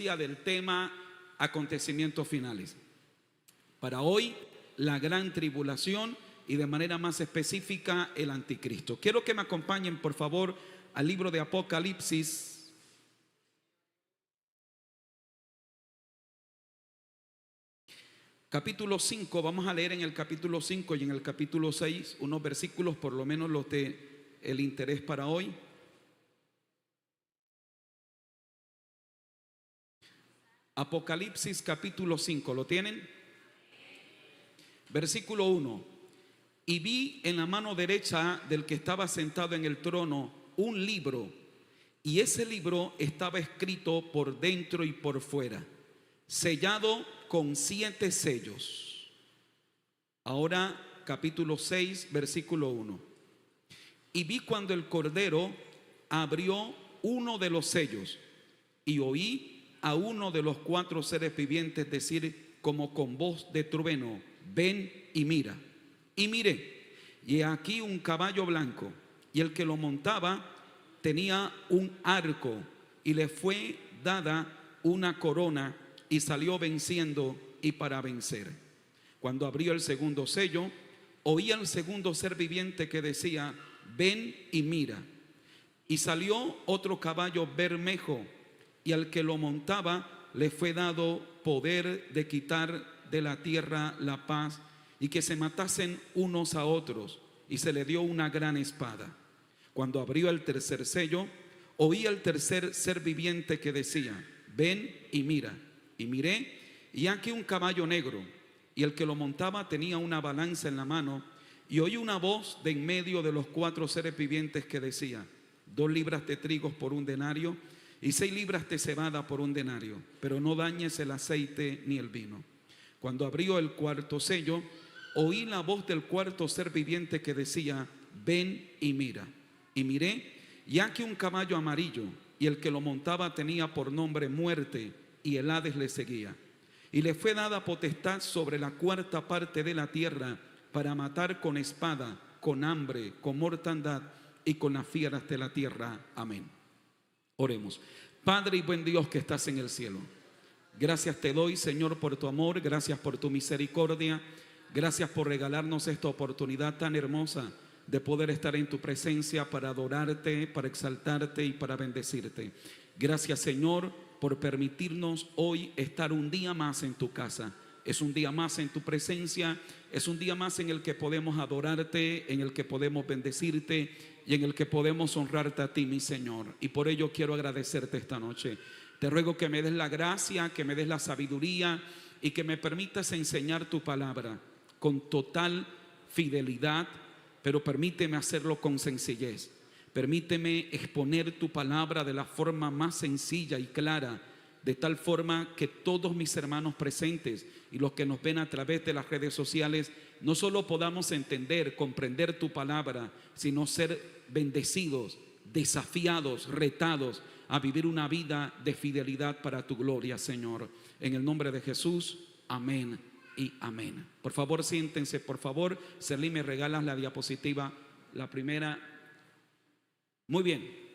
Del tema acontecimientos finales. Para hoy, la gran tribulación y de manera más específica el anticristo. Quiero que me acompañen, por favor, al libro de Apocalipsis. Capítulo 5, vamos a leer en el capítulo 5 y en el capítulo 6 unos versículos, por lo menos los de el interés para hoy. Apocalipsis capítulo 5, ¿lo tienen? Versículo 1. Y vi en la mano derecha del que estaba sentado en el trono un libro, y ese libro estaba escrito por dentro y por fuera, sellado con 7 sellos. Ahora capítulo 6, versículo 1. Y vi cuando el Cordero abrió uno de los sellos, y oí a uno de los 4 seres vivientes decir como con voz de trueno: ven y mira. Y miré, y aquí un caballo blanco, y el que lo montaba tenía un arco, y le fue dada una corona, y salió venciendo y para vencer. Cuando abrió el segundo sello, oí al segundo ser viviente que decía: ven y mira. Y salió otro caballo bermejo, y al que lo montaba le fue dado poder de quitar de la tierra la paz, y que se matasen unos a otros, y se le dio una gran espada. Cuando abrió el tercer sello, oí al tercer ser viviente que decía: ven y mira. Y miré, y aquí un caballo negro, y el que lo montaba tenía una balanza en la mano, y oí una voz de en medio de los 4 seres vivientes que decía: 2 libras de trigo por un denario, y 6 libras de cebada por un denario, pero no dañes el aceite ni el vino. Cuando abrió el cuarto sello, oí la voz del cuarto ser viviente que decía: ven y mira. Y miré, y aquí un caballo amarillo, y el que lo montaba tenía por nombre Muerte, y el Hades le seguía. Y le fue dada potestad sobre la 4ª parte de la tierra, para matar con espada, con hambre, con mortandad y con las fieras de la tierra. Amén. Oremos. Padre y buen Dios que estás en el cielo, gracias te doy, Señor, por tu amor, gracias por tu misericordia, gracias por regalarnos esta oportunidad tan hermosa de poder estar en tu presencia para adorarte, para exaltarte y para bendecirte. Gracias, Señor, por permitirnos hoy estar un día más en tu casa. Es un día más en tu presencia, es un día más en el que podemos adorarte, en el que podemos bendecirte y en el que podemos honrarte a ti, mi Señor. Y por ello quiero agradecerte esta noche. Te ruego que me des la gracia, que me des la sabiduría y que me permitas enseñar tu palabra con total fidelidad, pero permíteme hacerlo con sencillez. Permíteme exponer tu palabra de la forma más sencilla y clara, de tal forma que todos mis hermanos presentes y los que nos ven a través de las redes sociales no solo podamos entender, comprender tu palabra, sino ser bendecidos, desafiados, retados a vivir una vida de fidelidad para tu gloria, Señor. En el nombre de Jesús, amén y amén. Por favor, siéntense, por favor. Serlí, me regalas la diapositiva, la primera. Muy bien.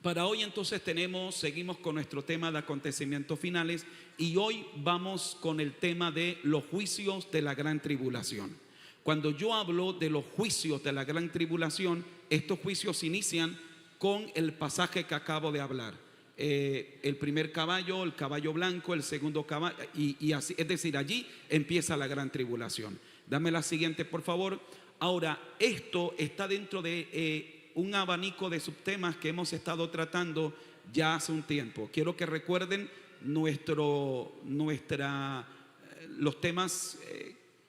Para hoy entonces seguimos con nuestro tema de acontecimientos finales, y hoy vamos con el tema de los juicios de la gran tribulación. Cuando yo hablo de los juicios de la gran tribulación, estos juicios inician con el pasaje que acabo de hablar. El primer caballo, el caballo blanco, el segundo caballo, y así, es decir, allí empieza la gran tribulación. Dame la siguiente, por favor. Ahora, esto está dentro de un abanico de subtemas que hemos estado tratando ya hace un tiempo. Quiero que recuerden los temas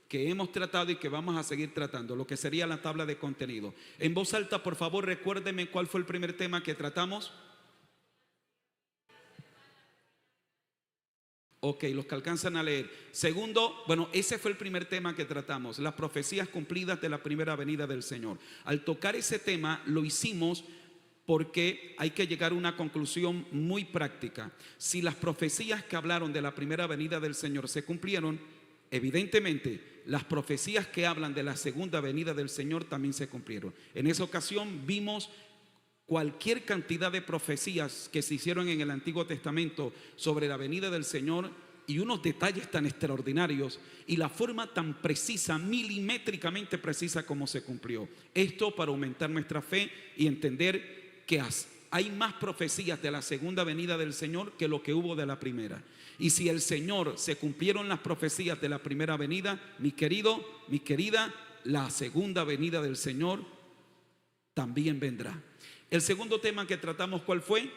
que hemos tratado y que vamos a seguir tratando, lo que sería la tabla de contenido. En voz alta, por favor, recuérdenme cuál fue el primer tema que tratamos. Ok, los que alcanzan a leer. Segundo, bueno, ese fue el primer tema que tratamos, las profecías cumplidas de la primera venida del Señor. Al tocar ese tema lo hicimos porque hay que llegar a una conclusión muy práctica. Si las profecías que hablaron de la primera venida del Señor se cumplieron, evidentemente las profecías que hablan de la segunda venida del Señor también se cumplieron. En esa ocasión vimos cualquier cantidad de profecías que se hicieron en el Antiguo Testamento sobre la venida del Señor y unos detalles tan extraordinarios y la forma tan precisa, milimétricamente precisa como se cumplió. Esto para aumentar nuestra fe y entender que hay más profecías de la segunda venida del Señor que lo que hubo de la primera. Y si el Señor se cumplieron las profecías de la primera venida, mi querido, mi querida, la segunda venida del Señor también vendrá. El segundo tema que tratamos, ¿cuál fue?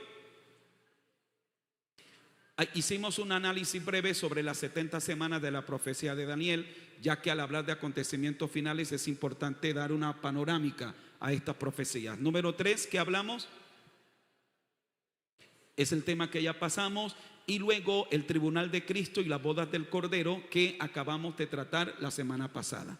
Hicimos un análisis breve sobre las 70 semanas de la profecía de Daniel, ya que al hablar de acontecimientos finales es importante dar una panorámica a estas profecías. Número 3, ¿qué hablamos? Es el tema que ya pasamos. Y luego el tribunal de Cristo y las bodas del Cordero, que acabamos de tratar la semana pasada.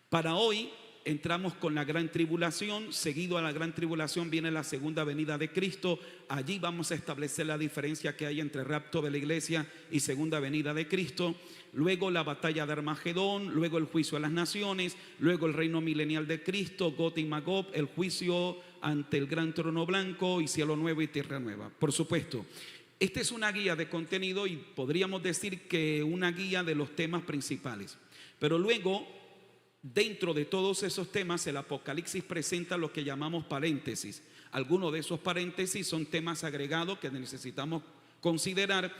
Para hoy entramos con la gran tribulación. Seguido a la gran tribulación viene la segunda venida de Cristo. Allí vamos a establecer la diferencia que hay entre rapto de la iglesia y segunda venida de Cristo. Luego la batalla de Armagedón, luego el juicio a las naciones, luego el reino milenial de Cristo, Gog y Magog, el juicio ante el gran trono blanco y cielo nuevo y tierra nueva. Por supuesto, esta es una guía de contenido y podríamos decir que una guía de los temas principales. Pero luego, dentro de todos esos temas, el Apocalipsis presenta lo que llamamos paréntesis. Algunos de esos paréntesis son temas agregados que necesitamos considerar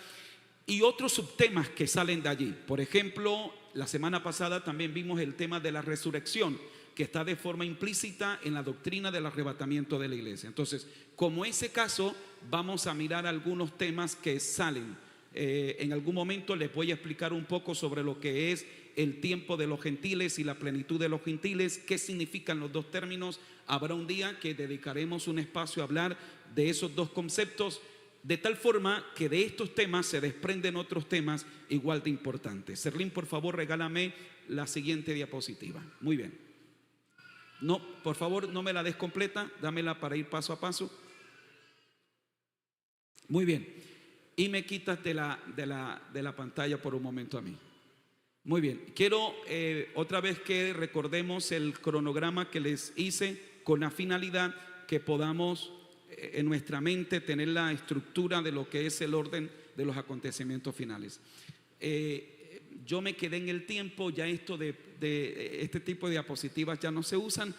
y otros subtemas que salen de allí. Por ejemplo, la semana pasada también vimos el tema de la resurrección, que está de forma implícita en la doctrina del arrebatamiento de la iglesia. Entonces, como ese caso, vamos a mirar algunos temas que salen. En algún momento les voy a explicar un poco sobre lo que es el tiempo de los gentiles y la plenitud de los gentiles, qué significan los dos términos. Habrá un día que dedicaremos un espacio a hablar de esos dos conceptos, de tal forma que de estos temas se desprenden otros temas igual de importantes. Serlín, por favor, regálame la siguiente diapositiva. Muy bien. No, por favor, no me la des completa, dámela para ir paso a paso. Muy bien. Y me quitas de la pantalla por un momento a mí. Muy bien. Quiero otra vez que recordemos el cronograma que les hice con la finalidad que podamos en nuestra mente tener la estructura de lo que es el orden de los acontecimientos finales. Yo me quedé en el tiempo, ya esto de este tipo de diapositivas ya no se usan,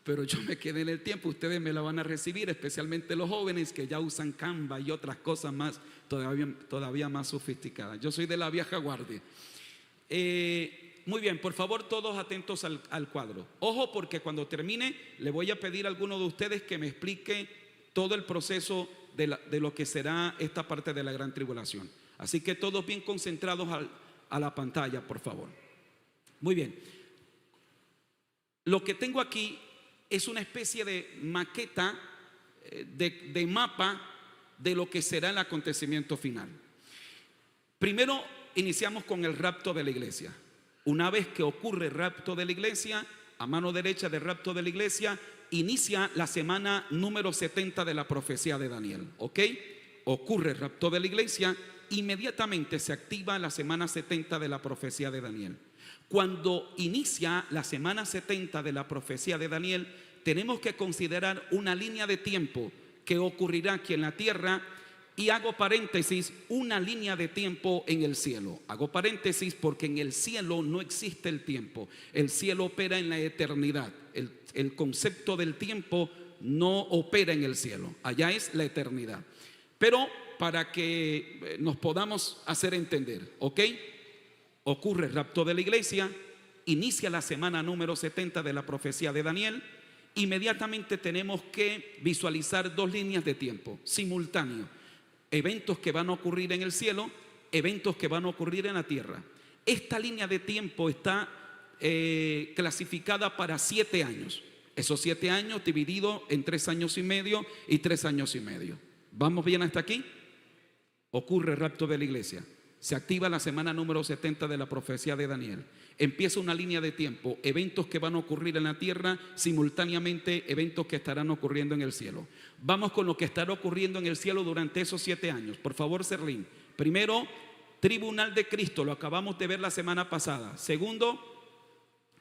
pero yo me quedé en el tiempo, ustedes me la van a recibir, especialmente los jóvenes que ya usan Canva y otras cosas más, todavía más sofisticadas. Yo soy de la vieja guardia. Muy bien, por favor, todos atentos al cuadro. Ojo, porque cuando termine le voy a pedir a alguno de ustedes que me explique todo el proceso de lo que será esta parte de la gran tribulación. Así que todos bien concentrados a la pantalla, por favor. Muy bien. Lo que tengo aquí es una especie de maqueta, de mapa de lo que será el acontecimiento final. Primero iniciamos con el rapto de la iglesia. Una vez que ocurre el rapto de la iglesia, a mano derecha del rapto de la iglesia, inicia la semana número 70 de la profecía de Daniel. ¿Ok? Ocurre el rapto de la iglesia, inmediatamente se activa la semana 70 de la profecía de Daniel. Cuando inicia la semana 70 de la profecía de Daniel, tenemos que considerar una línea de tiempo que ocurrirá aquí en la tierra, y hago paréntesis, una línea de tiempo en el cielo. Hago paréntesis porque en el cielo no existe el tiempo. El cielo opera en la eternidad. El concepto del tiempo no opera en el cielo. Allá es la eternidad. Pero para que nos podamos hacer entender, ¿ok? Ocurre el rapto de la iglesia, inicia la semana número 70 de la profecía de Daniel. Inmediatamente tenemos que visualizar dos líneas de tiempo simultáneos. Eventos que van a ocurrir en el cielo, eventos que van a ocurrir en la tierra. Esta línea de tiempo está clasificada para 7 años. Esos 7 años divididos en 3 años y medio y 3 años y medio. ¿Vamos bien hasta aquí? Ocurre el rapto de la iglesia. Se activa la semana número 70 de la profecía de Daniel. Empieza una línea de tiempo, eventos que van a ocurrir en la tierra, simultáneamente eventos que estarán ocurriendo en el cielo. Vamos con lo que estará ocurriendo en el cielo durante esos 7 años. Por favor, Serlín. Primero, tribunal de Cristo, lo acabamos de ver la semana pasada. Segundo,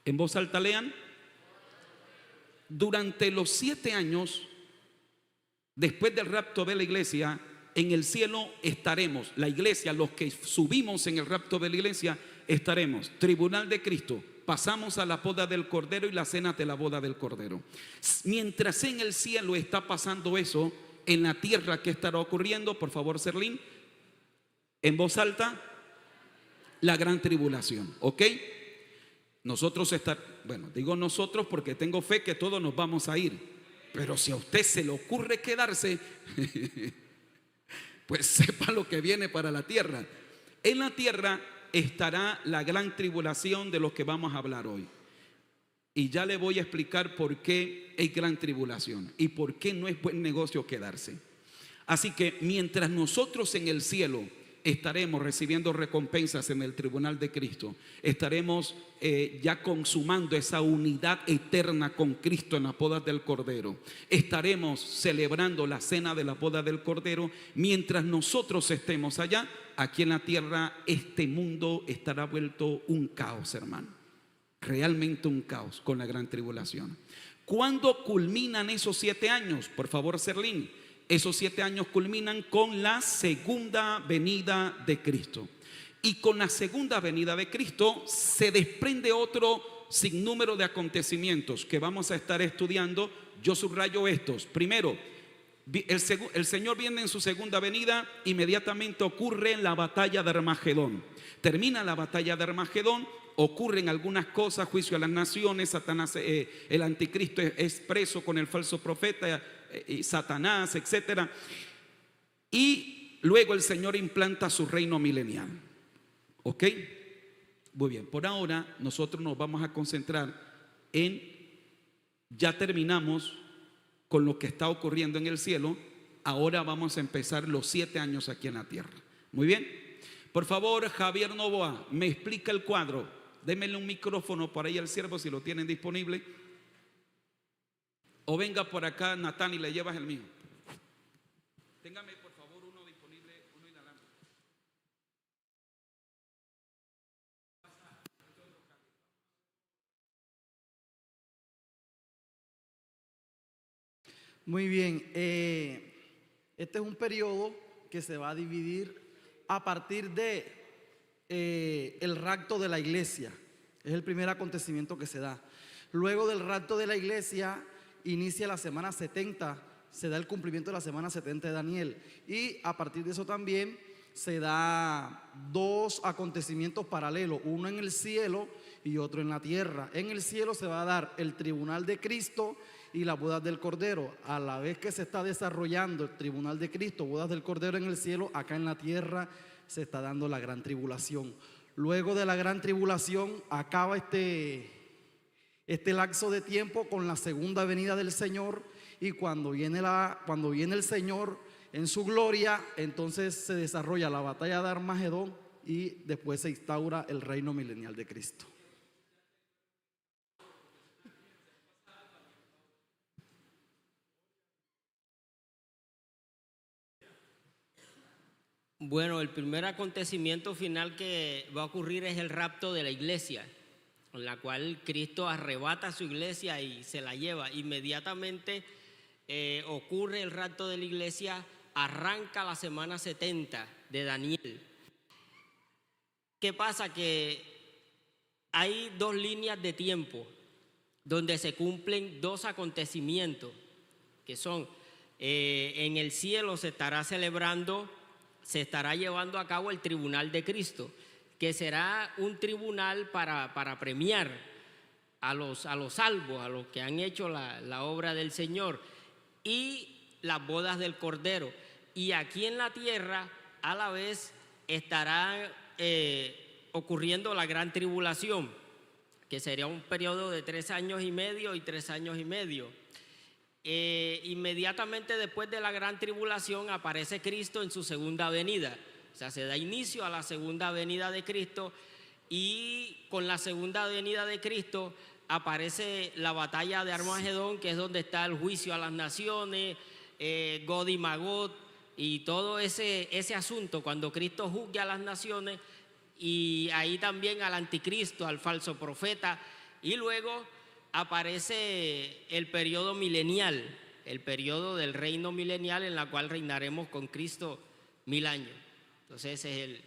en voz alta lean. Durante los 7 años Después del rapto de la iglesia, en el cielo estaremos, la iglesia, los que subimos en el rapto de la iglesia, estaremos, tribunal de Cristo, pasamos a la boda del Cordero y la cena de la boda del Cordero. Mientras en el cielo está pasando eso, en la tierra, ¿qué estará ocurriendo? Por favor, Serlín, en voz alta, la gran tribulación, ¿ok? Nosotros bueno, digo nosotros porque tengo fe que todos nos vamos a ir, pero si a usted se le ocurre quedarse, pues sepa lo que viene para la tierra. En la tierra estará la gran tribulación de los que vamos a hablar hoy. Y ya le voy a explicar por qué es gran tribulación y por qué no es buen negocio quedarse. Así que mientras nosotros en el cielo estaremos recibiendo recompensas en el tribunal de Cristo, estaremos ya consumando esa unidad eterna con Cristo en las bodas del Cordero, estaremos celebrando la cena de la boda del Cordero. Mientras nosotros estemos allá, aquí en la tierra, este mundo estará vuelto un caos, hermano, realmente un caos con la gran tribulación. ¿Cuándo culminan esos 7 años? Por favor, Serlín. Esos 7 años culminan con la segunda venida de Cristo. Y con la segunda venida de Cristo se desprende otro sinnúmero de acontecimientos que vamos a estar estudiando. Yo subrayo estos. Primero, el Señor viene en su segunda venida, inmediatamente ocurre la batalla de Armagedón. Termina la batalla de Armagedón, ocurren algunas cosas, juicio a las naciones, Satanás, el anticristo es preso con el falso profeta, Satanás, etcétera. Y luego el Señor implanta su reino milenial. ¿Ok? Muy bien, por ahora nosotros nos vamos a concentrar en, ya terminamos con lo que está ocurriendo en el cielo, ahora vamos a empezar los 7 años aquí en la tierra. Muy bien, por favor, Javier Novoa, me explica el cuadro. Démele un micrófono por ahí al siervo si lo tienen disponible. O venga por acá, Natán, y le llevas el mío. Téngame por favor uno disponible, uno inalámbrico. Muy bien, este es un periodo que se va a dividir a partir de el rapto de la iglesia. Es el primer acontecimiento que se da. Luego del rapto de la iglesia inicia la semana 70, se da el cumplimiento de la semana 70 de Daniel. Y a partir de eso también se da 2 acontecimientos paralelos, uno en el cielo y otro en la tierra. En el cielo se va a dar el tribunal de Cristo y las bodas del Cordero. A la vez que se está desarrollando el tribunal de Cristo, bodas del Cordero en el cielo, acá en la tierra se está dando la gran tribulación. Luego de la gran tribulación acaba este lapso de tiempo con la segunda venida del Señor. Y cuando viene el Señor en su gloria, entonces se desarrolla la batalla de Armagedón y después se instaura el reino milenial de Cristo. Bueno, el primer acontecimiento final que va a ocurrir es el rapto de la iglesia, en la cual Cristo arrebata a su iglesia y se la lleva. Inmediatamente ocurre el rapto de la iglesia, arranca la semana 70 de Daniel. ¿Qué pasa? Que hay 2 líneas de tiempo donde se cumplen 2 acontecimientos, que son en el cielo se estará llevando a cabo el tribunal de Cristo, que será un tribunal para premiar a los salvos, a los que han hecho la obra del Señor, y las bodas del Cordero. Y aquí en la tierra a la vez estará ocurriendo la gran tribulación, que sería un periodo de 3 años y medio y 3 años y medio. Inmediatamente después de la gran tribulación aparece Cristo en su segunda venida. O sea, se da inicio a la segunda venida de Cristo, y con la segunda venida de Cristo aparece la batalla de Armagedón, que es donde está el juicio a las naciones, Gog y Magog y todo ese asunto, cuando Cristo juzgue a las naciones, y ahí también al anticristo, al falso profeta. Y luego aparece el periodo milenial, el periodo del reino milenial en la cual reinaremos con Cristo 1000 años. Entonces ese es el...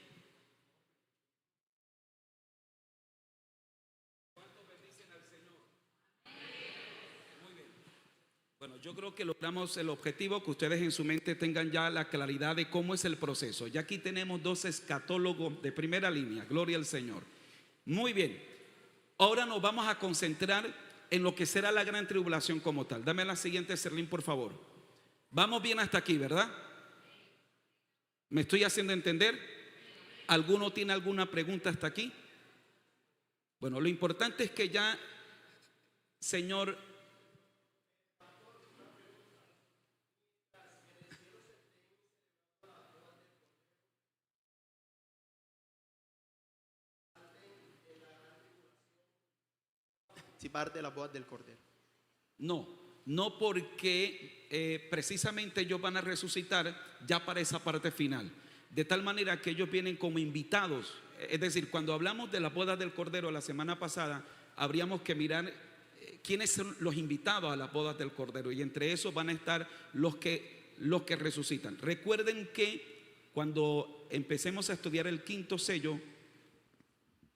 Bueno, yo creo que logramos el objetivo, que ustedes en su mente tengan ya la claridad de cómo es el proceso. Ya aquí tenemos dos escatólogos de primera línea, gloria al Señor. Muy bien, ahora nos vamos a concentrar en lo que será la gran tribulación como tal. Dame la siguiente, Serlín, por favor. Vamos bien hasta aquí, ¿verdad? ¿Me estoy haciendo entender? ¿Alguno tiene alguna pregunta hasta aquí? Bueno, lo importante es que ya, Señor... Si parte de las bodas del Cordero. No porque precisamente ellos van a resucitar ya para esa parte final. De tal manera que ellos vienen como invitados. Es decir, cuando hablamos de las bodas del Cordero la semana pasada, habríamos que mirar quiénes son los invitados a las bodas del Cordero. Y entre esos van a estar los que resucitan. Recuerden que cuando empecemos a estudiar el quinto sello,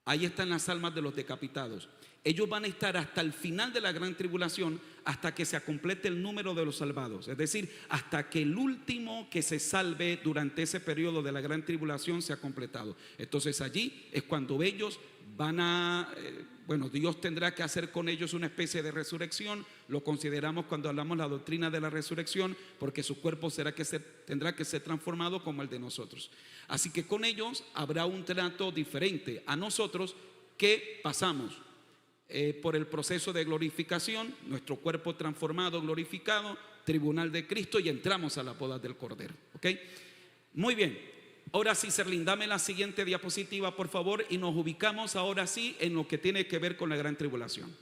ahí están las almas de los decapitados. Ellos van a estar hasta el final de la gran tribulación, hasta que se complete el número de los salvados. Es decir, hasta que el último que se salve durante ese periodo de la gran tribulación se ha completado. Entonces allí es cuando ellos van a, Dios tendrá que hacer con ellos una especie de resurrección. Lo consideramos cuando hablamos la doctrina de la resurrección, porque su cuerpo tendrá que ser transformado como el de nosotros. Así que con ellos habrá un trato diferente a nosotros, que pasamos por el proceso de glorificación, nuestro cuerpo transformado, glorificado, tribunal de Cristo, y entramos a la boda del Cordero. ¿Ok? Muy bien. Ahora sí, Serlín, dame la siguiente diapositiva, por favor, y nos ubicamos ahora sí en lo que tiene que ver con la gran tribulación.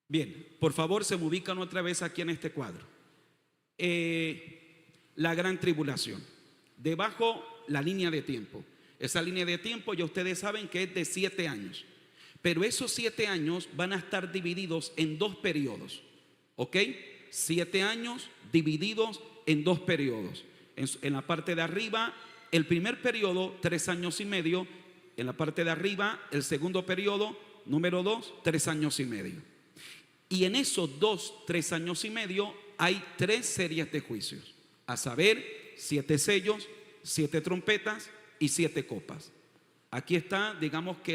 Bien, por favor, se me ubican otra vez aquí en este cuadro. La gran tribulación. Debajo, la línea de tiempo. Esa línea de tiempo ya ustedes saben que es de 7 años. Pero esos 7 años van a estar divididos en 2 periodos. ¿Ok? 7 años divididos en 2 periodos. En la parte de arriba, el primer periodo, 3 años y medio. En la parte de arriba, el segundo periodo, número 2, 3 años y medio. Y en esos 3 años y medio hay 3 series de juicios. A saber, 7 sellos, 7 trompetas y 7 copas. Aquí está, digamos que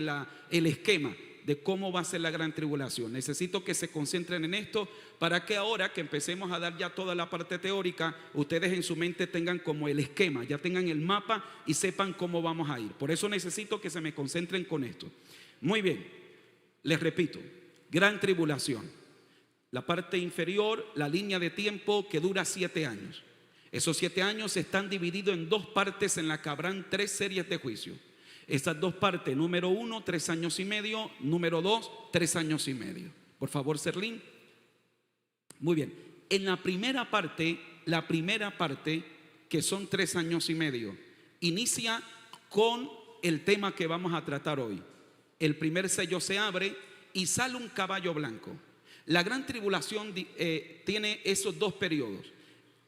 el esquema de cómo va a ser la gran tribulación. Necesito que se concentren en esto para que ahora que empecemos a dar ya toda la parte teórica, ustedes en su mente tengan como el esquema, ya tengan el mapa y sepan cómo vamos a ir. Por eso necesito que se me concentren con esto. Muy bien, les repito, gran tribulación. La parte inferior, la línea de tiempo que dura 7 años. Esos 7 años están divididos en 2 partes en las que habrán 3 series de juicio. Estas 2 partes, número 1, 3 años y medio, número 2, 3 años y medio. Por favor, Serlín. Muy bien. En la primera parte, que son 3 años y medio, inicia con el tema que vamos a tratar hoy. El primer sello se abre y sale un caballo blanco. La gran tribulación tiene esos 2 periodos.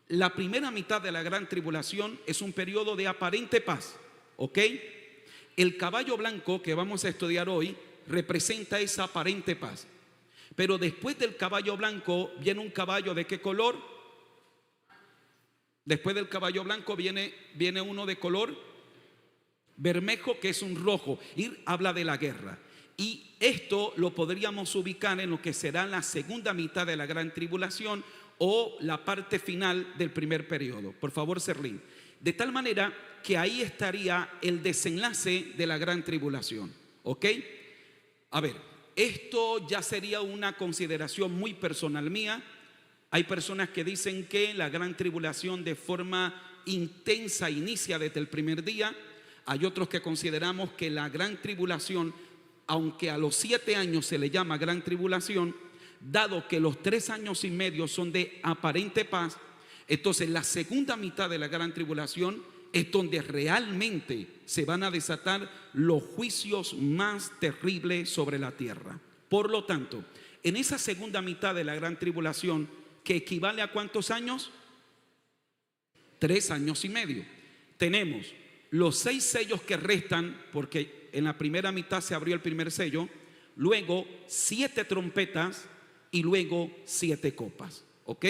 La primera mitad de la gran tribulación es un periodo de aparente paz, ¿ok? El caballo blanco que vamos a estudiar hoy representa esa aparente paz. Pero después del caballo blanco viene un caballo ¿de qué color? Después del caballo blanco viene uno de color bermejo, que es un rojo, y habla de la guerra. Y esto lo podríamos ubicar en lo que será la segunda mitad de la gran tribulación, o la parte final del primer periodo. Por favor, Serlín. De tal manera que ahí estaría el desenlace de la gran tribulación. ¿Ok? A ver, esto ya sería una consideración muy personal mía. Hay personas que dicen que la gran tribulación de forma intensa inicia desde el primer día. Hay otros que consideramos que la gran tribulación, aunque a los 7 años se le llama gran tribulación, dado que los 3 años y medio son de aparente paz, entonces la segunda mitad de la gran tribulación es donde realmente se van a desatar los juicios más terribles sobre la tierra. Por lo tanto, en esa segunda mitad de la gran tribulación, que equivale a ¿cuántos años? 3 años y medio. Tenemos los 6 sellos que restan, porque en la primera mitad se abrió el primer sello, luego 7 trompetas y luego 7 copas. ¿Ok?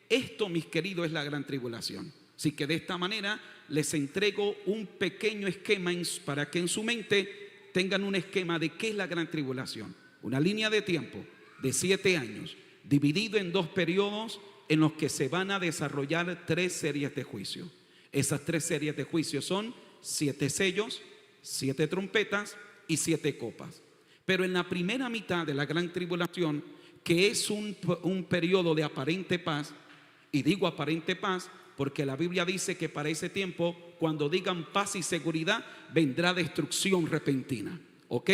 Esto, mis queridos, es la gran tribulación. Así que de esta manera les entrego un pequeño esquema para que en su mente tengan un esquema de qué es la gran tribulación. Una línea de tiempo de 7 años, dividido en 2 periodos en los que se van a desarrollar 3 series de juicio. Esas 3 series de juicio son 7 sellos, 7 trompetas y 7 copas. Pero en la primera mitad de la gran tribulación, que es un periodo de aparente paz, y digo aparente paz porque la Biblia dice que para ese tiempo, cuando digan paz y seguridad, vendrá destrucción repentina. ¿Ok?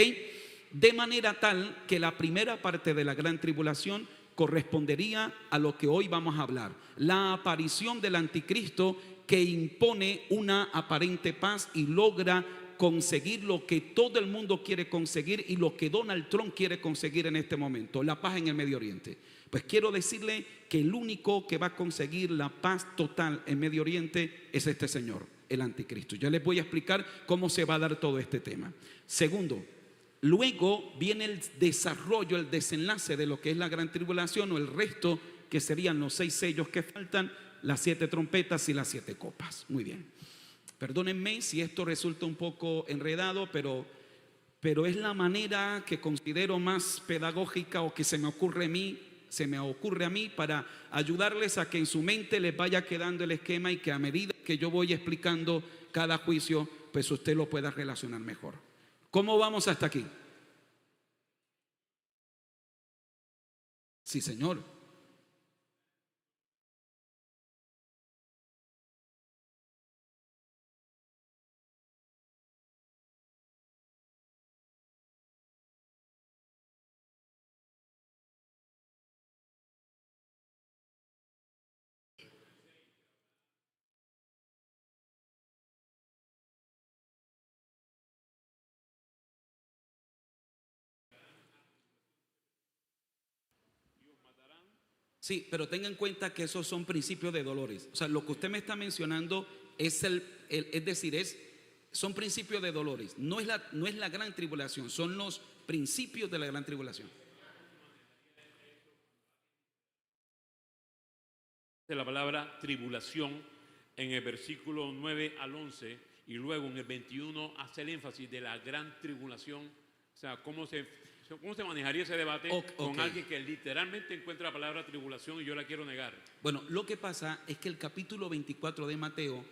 De manera tal que la primera parte de la gran tribulación correspondería a lo que hoy vamos a hablar: la aparición del anticristo, que impone una aparente paz y logra conseguir lo que todo el mundo quiere conseguir y lo que Donald Trump quiere conseguir en este momento: la paz en el Medio Oriente. Pues quiero decirle que el único que va a conseguir la paz total en Medio Oriente es este señor, el anticristo. Ya les voy a explicar cómo se va a dar todo este tema. Segundo, luego viene el desarrollo, el desenlace de lo que es la gran tribulación, o el resto, que serían los 6 sellos que faltan, las 7 trompetas y las 7 copas. Muy bien. Perdónenme si esto resulta un poco enredado, pero es la manera que considero más pedagógica, o que se me ocurre a mí para ayudarles a que en su mente les vaya quedando el esquema, y que a medida que yo voy explicando cada juicio, pues usted lo pueda relacionar mejor. ¿Cómo vamos hasta aquí? Sí, señor. Sí, pero tenga en cuenta que esos son principios de dolores. O sea, lo que usted me está mencionando es son principios de dolores. No es la gran tribulación, son los principios de la gran tribulación. De la palabra tribulación en el versículo 9 al 11, y luego en el 21 hace el énfasis de la gran tribulación. O sea, ¿cómo se manejaría ese debate con alguien que literalmente encuentra la palabra tribulación y yo la quiero negar? Bueno, lo que pasa es que el capítulo 24 de Mateo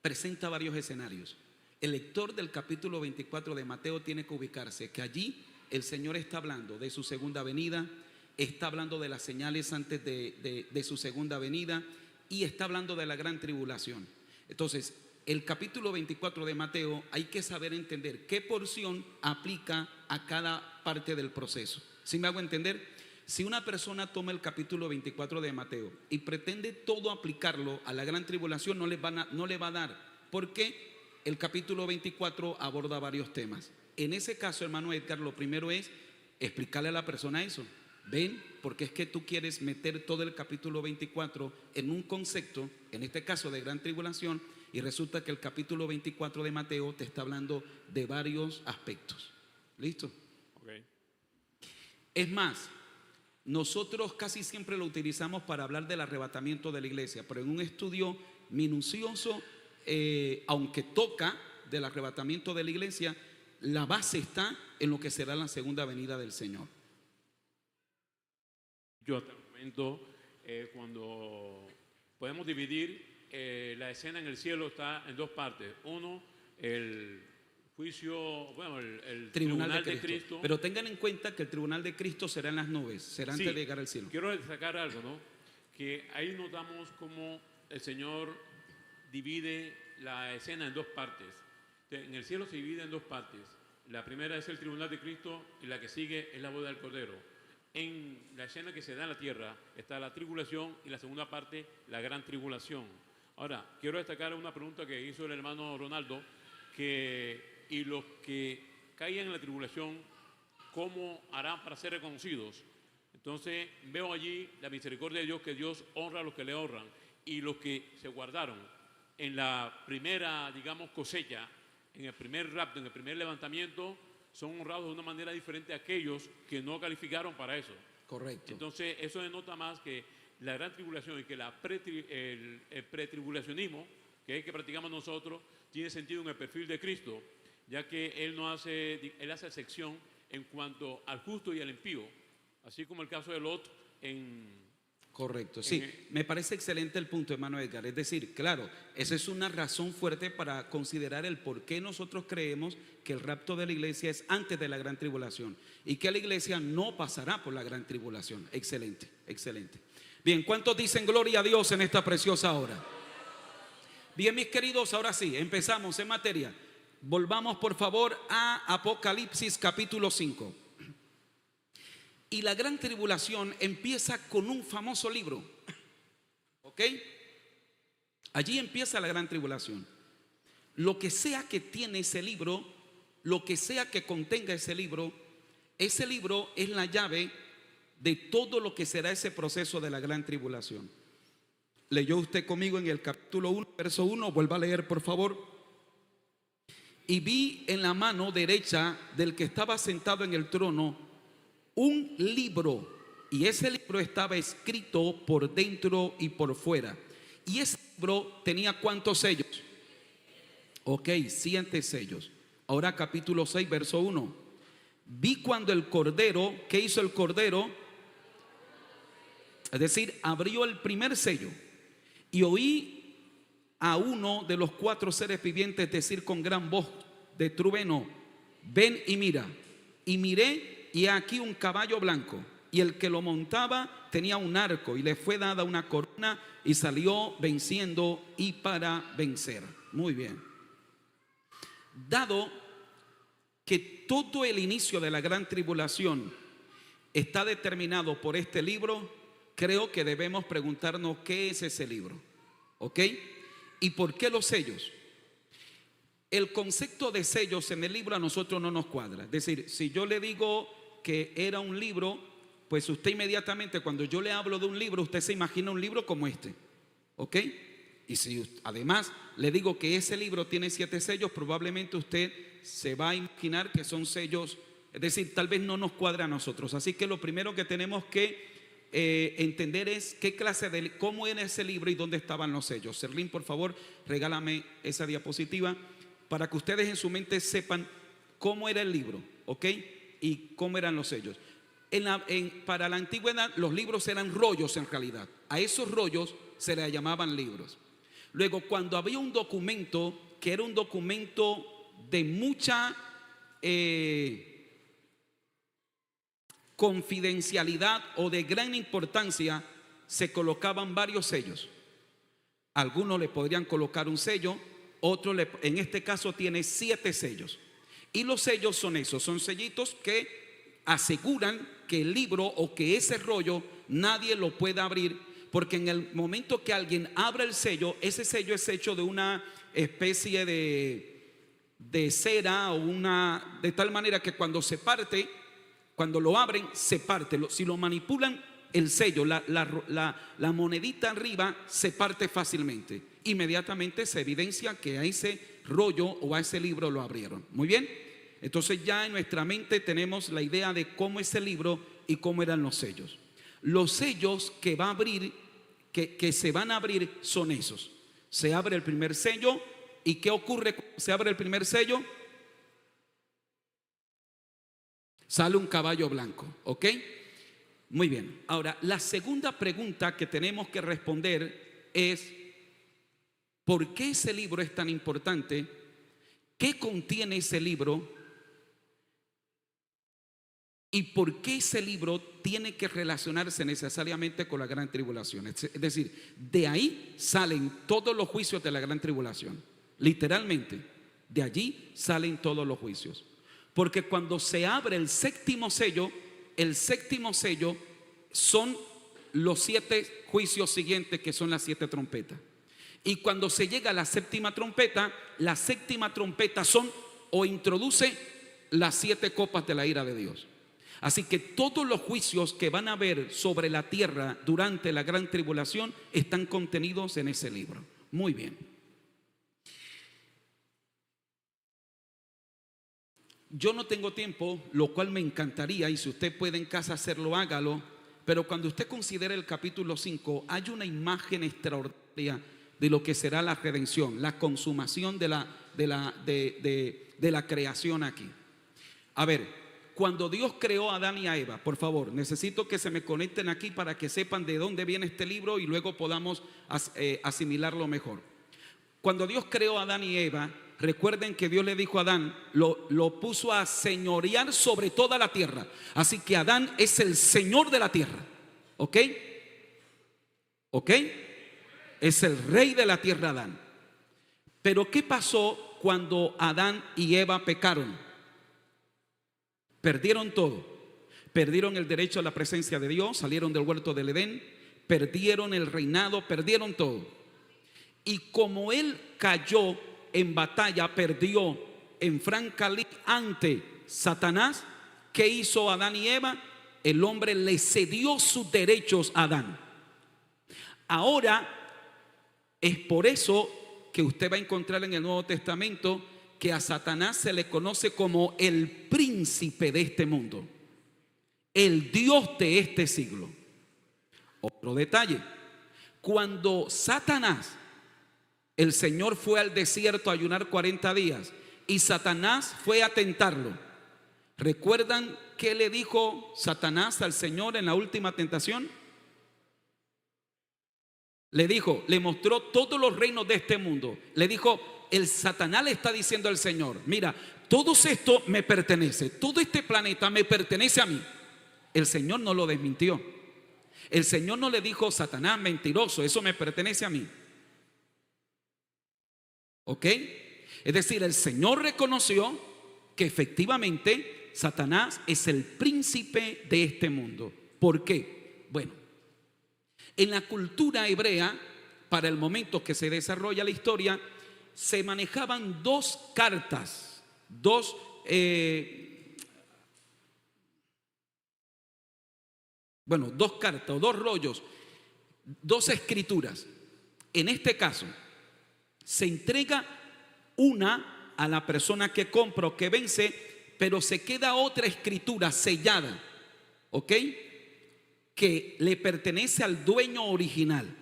presenta varios escenarios. El lector del capítulo 24 de Mateo tiene que ubicarse que allí el Señor está hablando de su segunda venida, está hablando de las señales antes de su segunda venida, y está hablando de la gran tribulación. Entonces, el capítulo 24 de Mateo hay que saber entender qué porción aplica a cada parte del proceso. ¿Sí me hago entender? Si una persona toma el capítulo 24 de Mateo y pretende todo aplicarlo a la gran tribulación, no le va a dar, porque el capítulo 24 aborda varios temas. En ese caso, hermano Edgar, lo primero es explicarle a la persona eso. Ven, porque es que tú quieres meter todo el capítulo 24 en un concepto, en este caso de gran tribulación, y resulta que el capítulo 24 de Mateo te está hablando de varios aspectos. ¿Listo? Okay. Es más, nosotros casi siempre lo utilizamos para hablar del arrebatamiento de la iglesia, pero en un estudio minucioso, aunque toca del arrebatamiento de la iglesia, la base está en lo que será la segunda venida del Señor. Yo hasta el momento, cuando podemos dividir la escena en el cielo, está en 2 partes. Uno, el juicio, bueno, el tribunal de Cristo. Pero tengan en cuenta que el tribunal de Cristo será en las nubes, será antes de llegar al cielo. Quiero destacar algo, ¿no? Que ahí notamos cómo el Señor divide la escena en 2 partes. En el cielo se divide en 2 partes. La primera es el tribunal de Cristo y la que sigue es la boda del Cordero. En la escena que se da en la tierra está la tribulación y la segunda parte, la gran tribulación. Ahora, quiero destacar una pregunta que hizo el hermano Ronaldo, y los que caigan en la tribulación, cómo harán para ser reconocidos. Entonces veo allí la misericordia de Dios, que Dios honra a los que le honran, y los que se guardaron en la primera, digamos, cosecha, en el primer rapto, en el primer levantamiento, son honrados de una manera diferente a aquellos que no calificaron para eso. Correcto. Entonces eso denota más que la gran tribulación y que el pretribulacionismo, que es el que practicamos nosotros, tiene sentido en el perfil de Cristo, ya que Él hace sección en cuanto al justo y al impío, así como el caso de Lot en... Correcto, sí. Me parece excelente el punto, hermano Edgar. Es decir, claro, esa es una razón fuerte para considerar el por qué nosotros creemos que el rapto de la iglesia es antes de la gran tribulación y que la iglesia no pasará por la gran tribulación. Excelente, excelente. Bien, ¿cuántos dicen gloria a Dios en esta preciosa hora? Bien, mis queridos, ahora sí, empezamos en materia. Volvamos por favor a Apocalipsis capítulo 5. Y la gran tribulación empieza con un famoso libro. ¿Ok? Allí empieza la gran tribulación. Lo que sea que tiene ese libro, lo que sea que contenga ese libro es la llave de todo lo que será ese proceso de la gran tribulación. Leyó usted conmigo en el capítulo 1, verso 1, vuelva a leer por favor. Y vi en la mano derecha del que estaba sentado en el trono un libro, y ese libro estaba escrito por dentro y por fuera. Y ese libro tenía ¿cuántos sellos? Ok, 7 sellos. Ahora capítulo 6, verso 1. Vi cuando el cordero, ¿qué hizo el cordero? Es decir, abrió el primer sello. Y oí a uno de los 4 seres vivientes decir con gran voz de trueno: ven y mira. Y miré, y aquí un caballo blanco, y el que lo montaba tenía un arco, y le fue dada una corona, y salió venciendo y para vencer. Muy bien. Dado que todo el inicio de la gran tribulación está determinado por este libro, creo que debemos preguntarnos qué es ese libro. ¿Ok? ¿Y por qué los sellos? El concepto de sellos en el libro a nosotros no nos cuadra. Es decir, si yo le digo que era un libro, pues usted inmediatamente, cuando yo le hablo de un libro, usted se imagina un libro como este. ¿Ok? Y si además le digo que ese libro tiene 7 sellos, probablemente usted se va a imaginar que son sellos, es decir, tal vez no nos cuadra a nosotros. Así que lo primero que tenemos que entender es qué clase de, cómo era ese libro y dónde estaban los sellos. Serlín, por favor, regálame esa diapositiva para que ustedes en su mente sepan cómo era el libro, ¿ok? Y cómo eran los sellos. Para la antigüedad los libros eran rollos en realidad. A esos rollos se les llamaban libros. Luego, cuando había un documento que era un documento de mucha confidencialidad o de gran importancia, se colocaban varios sellos. Algunos le podrían colocar un sello, otro en este caso tiene 7 sellos. Y los sellos son esos, son sellitos que aseguran que el libro o que ese rollo nadie lo pueda abrir, porque en el momento que alguien abra el sello, ese sello es hecho de una especie de cera o de tal manera que cuando se parte, cuando lo abren, se parte. Si lo manipulan, el sello, la monedita arriba se parte fácilmente. Inmediatamente se evidencia que a ese rollo o a ese libro lo abrieron. Muy bien. Entonces ya en nuestra mente tenemos la idea de cómo es el libro y cómo eran los sellos. Los sellos que va a abrir, que se van a abrir son esos. Se abre el primer sello. ¿Y qué ocurre cuando se abre el primer sello? Sale un caballo blanco, ¿ok? Muy bien. Ahora, la segunda pregunta que tenemos que responder es: ¿por qué ese libro es tan importante? ¿Qué contiene ese libro? ¿Y por qué ese libro tiene que relacionarse necesariamente con la gran tribulación? Es decir, de ahí salen todos los juicios de la gran tribulación. Literalmente, de allí salen todos los juicios. Porque cuando se abre el séptimo sello son los 7 juicios siguientes, que son las 7 trompetas. Y cuando se llega a la séptima trompeta son o introduce las 7 copas de la ira de Dios. Así que todos los juicios que van a haber sobre la tierra durante la gran tribulación están contenidos en ese libro. Muy bien. Yo no tengo tiempo, lo cual me encantaría, y si usted puede en casa hacerlo, hágalo. Pero cuando usted considere el capítulo 5, hay una imagen extraordinaria de lo que será la redención, la consumación de la creación aquí. A ver, cuando Dios creó a Adán y a Eva, por favor, necesito que se me conecten aquí para que sepan de dónde viene este libro y luego podamos asimilarlo mejor. Cuando Dios creó a Adán y Eva, recuerden que Dios le dijo a Adán, lo puso a señorear sobre toda la tierra. Así que Adán es el señor de la tierra. ¿Ok? ¿Ok? Es el rey de la tierra Adán. Pero ¿qué pasó cuando Adán y Eva pecaron? Perdieron todo. Perdieron el derecho a la presencia de Dios, salieron del huerto del Edén, perdieron el reinado, perdieron todo. Y como él cayó en batalla, perdió en franca lid ante Satanás, ¿qué hizo Adán y Eva? El hombre le cedió sus derechos a Adán. Ahora es por eso que usted va a encontrar en el Nuevo Testamento que a Satanás se le conoce como el príncipe de este mundo, el Dios de este siglo. Otro detalle, cuando Satanás, el Señor fue al desierto a ayunar 40 días y Satanás fue a tentarlo, ¿recuerdan qué le dijo Satanás al Señor en la última tentación? Le dijo, le mostró todos los reinos de este mundo. Le dijo, el Satanás le está diciendo al Señor, mira, todo esto me pertenece, todo este planeta me pertenece a mí. El Señor no lo desmintió. El Señor no le dijo, Satanás, mentiroso, eso me pertenece a mí. ¿Ok? Es decir, el Señor reconoció que efectivamente Satanás es el príncipe de este mundo. ¿Por qué? Bueno, en la cultura hebrea, para el momento que se desarrolla la historia, se manejaban dos cartas, dos cartas o dos rollos, dos escrituras. En este caso, se entrega una a la persona que compra o que vence, pero se queda otra escritura sellada, ¿ok? Que le pertenece al dueño original.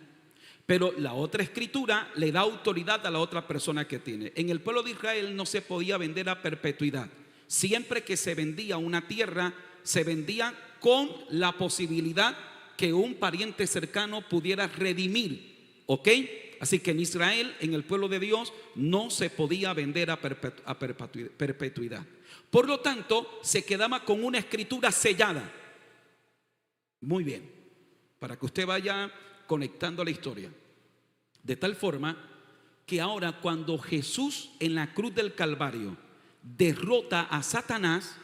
Pero la otra escritura le da autoridad a la otra persona que tiene. En el pueblo de Israel no se podía vender a perpetuidad. Siempre que se vendía una tierra, se vendía con la posibilidad que un pariente cercano pudiera redimir, ¿ok? Así que en Israel, en el pueblo de Dios, no se podía vender a perpetuidad. Por lo tanto, se quedaba con una escritura sellada. Muy bien, para que usted vaya conectando la historia. De tal forma que ahora cuando Jesús en la cruz del Calvario derrota a Satanás,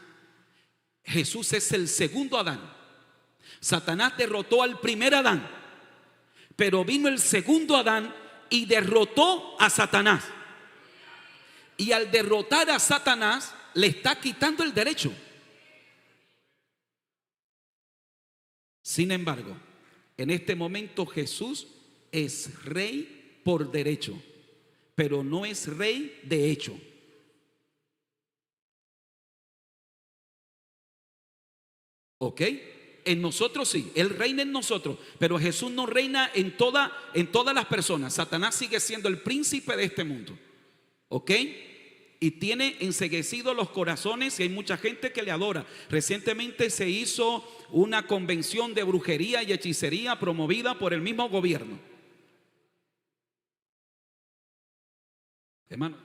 Jesús es el segundo Adán. Satanás derrotó al primer Adán, pero vino el segundo Adán y derrotó a Satanás. Y al derrotar a Satanás, le está quitando el derecho. Sin embargo, en este momento Jesús es rey por derecho, pero no es rey de hecho. ¿Ok? En nosotros sí, Él reina en nosotros, pero Jesús no reina en todas las personas. Satanás sigue siendo el príncipe de este mundo. ¿Ok? Y tiene enceguecidos los corazones y hay mucha gente que le adora. Recientemente se hizo una convención de brujería y hechicería promovida por el mismo gobierno. Hermano,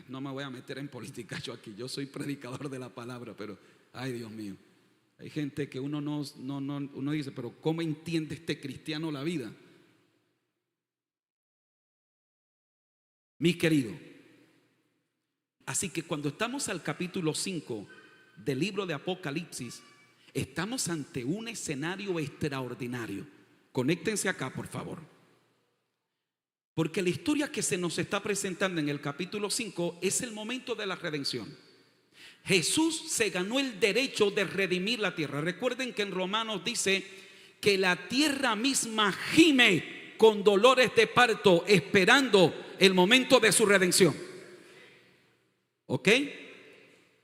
no me voy a meter en política yo aquí. Yo soy predicador de la palabra, pero ay, Dios mío. Hay gente que uno dice, pero ¿cómo entiende este cristiano la vida? Mi querido, así que cuando estamos al capítulo 5 del libro de Apocalipsis, estamos ante un escenario extraordinario. Conéctense acá, por favor. Porque la historia que se nos está presentando en el capítulo 5 es el momento de la redención. Jesús se ganó el derecho de redimir la tierra. Recuerden que en Romanos dice que la tierra misma gime con dolores de parto, esperando el momento de su redención. ¿Ok?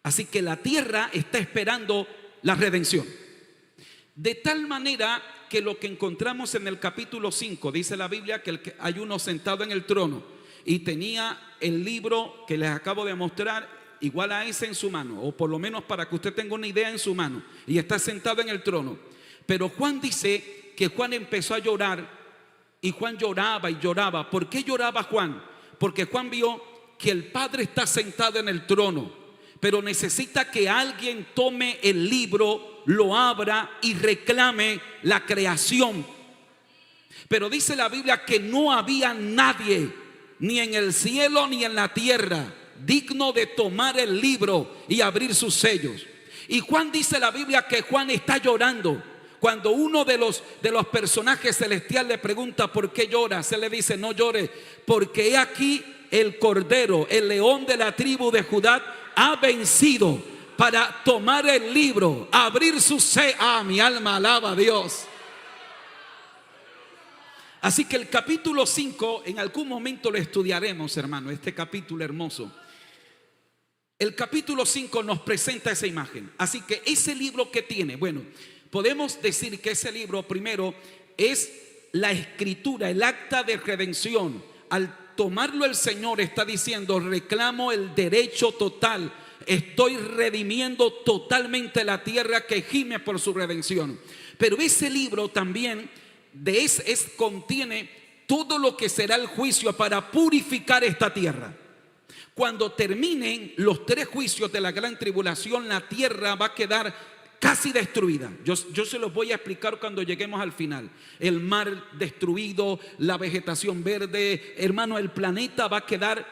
Así que la tierra está esperando la redención. De tal manera que lo que encontramos en el capítulo 5, dice la Biblia que hay uno sentado en el trono y tenía el libro que les acabo de mostrar, igual a ese en su mano, o por lo menos para que usted tenga una idea, en su mano, y está sentado en el trono. Pero Juan dice que Juan empezó a llorar, y Juan lloraba y lloraba. ¿Por qué lloraba Juan? Porque Juan vio que el Padre está sentado en el trono, pero necesita que alguien tome el libro, lo abra y reclame la creación. Pero dice la Biblia que no había nadie, ni en el cielo ni en la tierra, digno de tomar el libro y abrir sus sellos. Y Juan, dice la Biblia que Juan está llorando. Cuando uno de los personajes celestiales le pregunta ¿por qué llora? Se le dice: no llore, porque he aquí el Cordero, el león de la tribu de Judá, ha vencido para tomar el libro, abrir su sello. Ah, mi alma alaba a Dios. Así que el capítulo 5, en algún momento lo estudiaremos, hermano, este capítulo hermoso. El capítulo 5 nos presenta esa imagen. Así que ese libro que tiene, bueno, podemos decir que ese libro primero es la escritura, el acta de redención. Al tomarlo el Señor está diciendo: reclamo el derecho total, estoy redimiendo totalmente la tierra que gime por su redención. Pero ese libro también contiene todo lo que será el juicio para purificar esta tierra. Cuando terminen los 3 juicios de la gran tribulación, la tierra va a quedar casi destruida. Yo se los voy a explicar cuando lleguemos al final. El mar destruido, la vegetación verde, hermano, el planeta va a quedar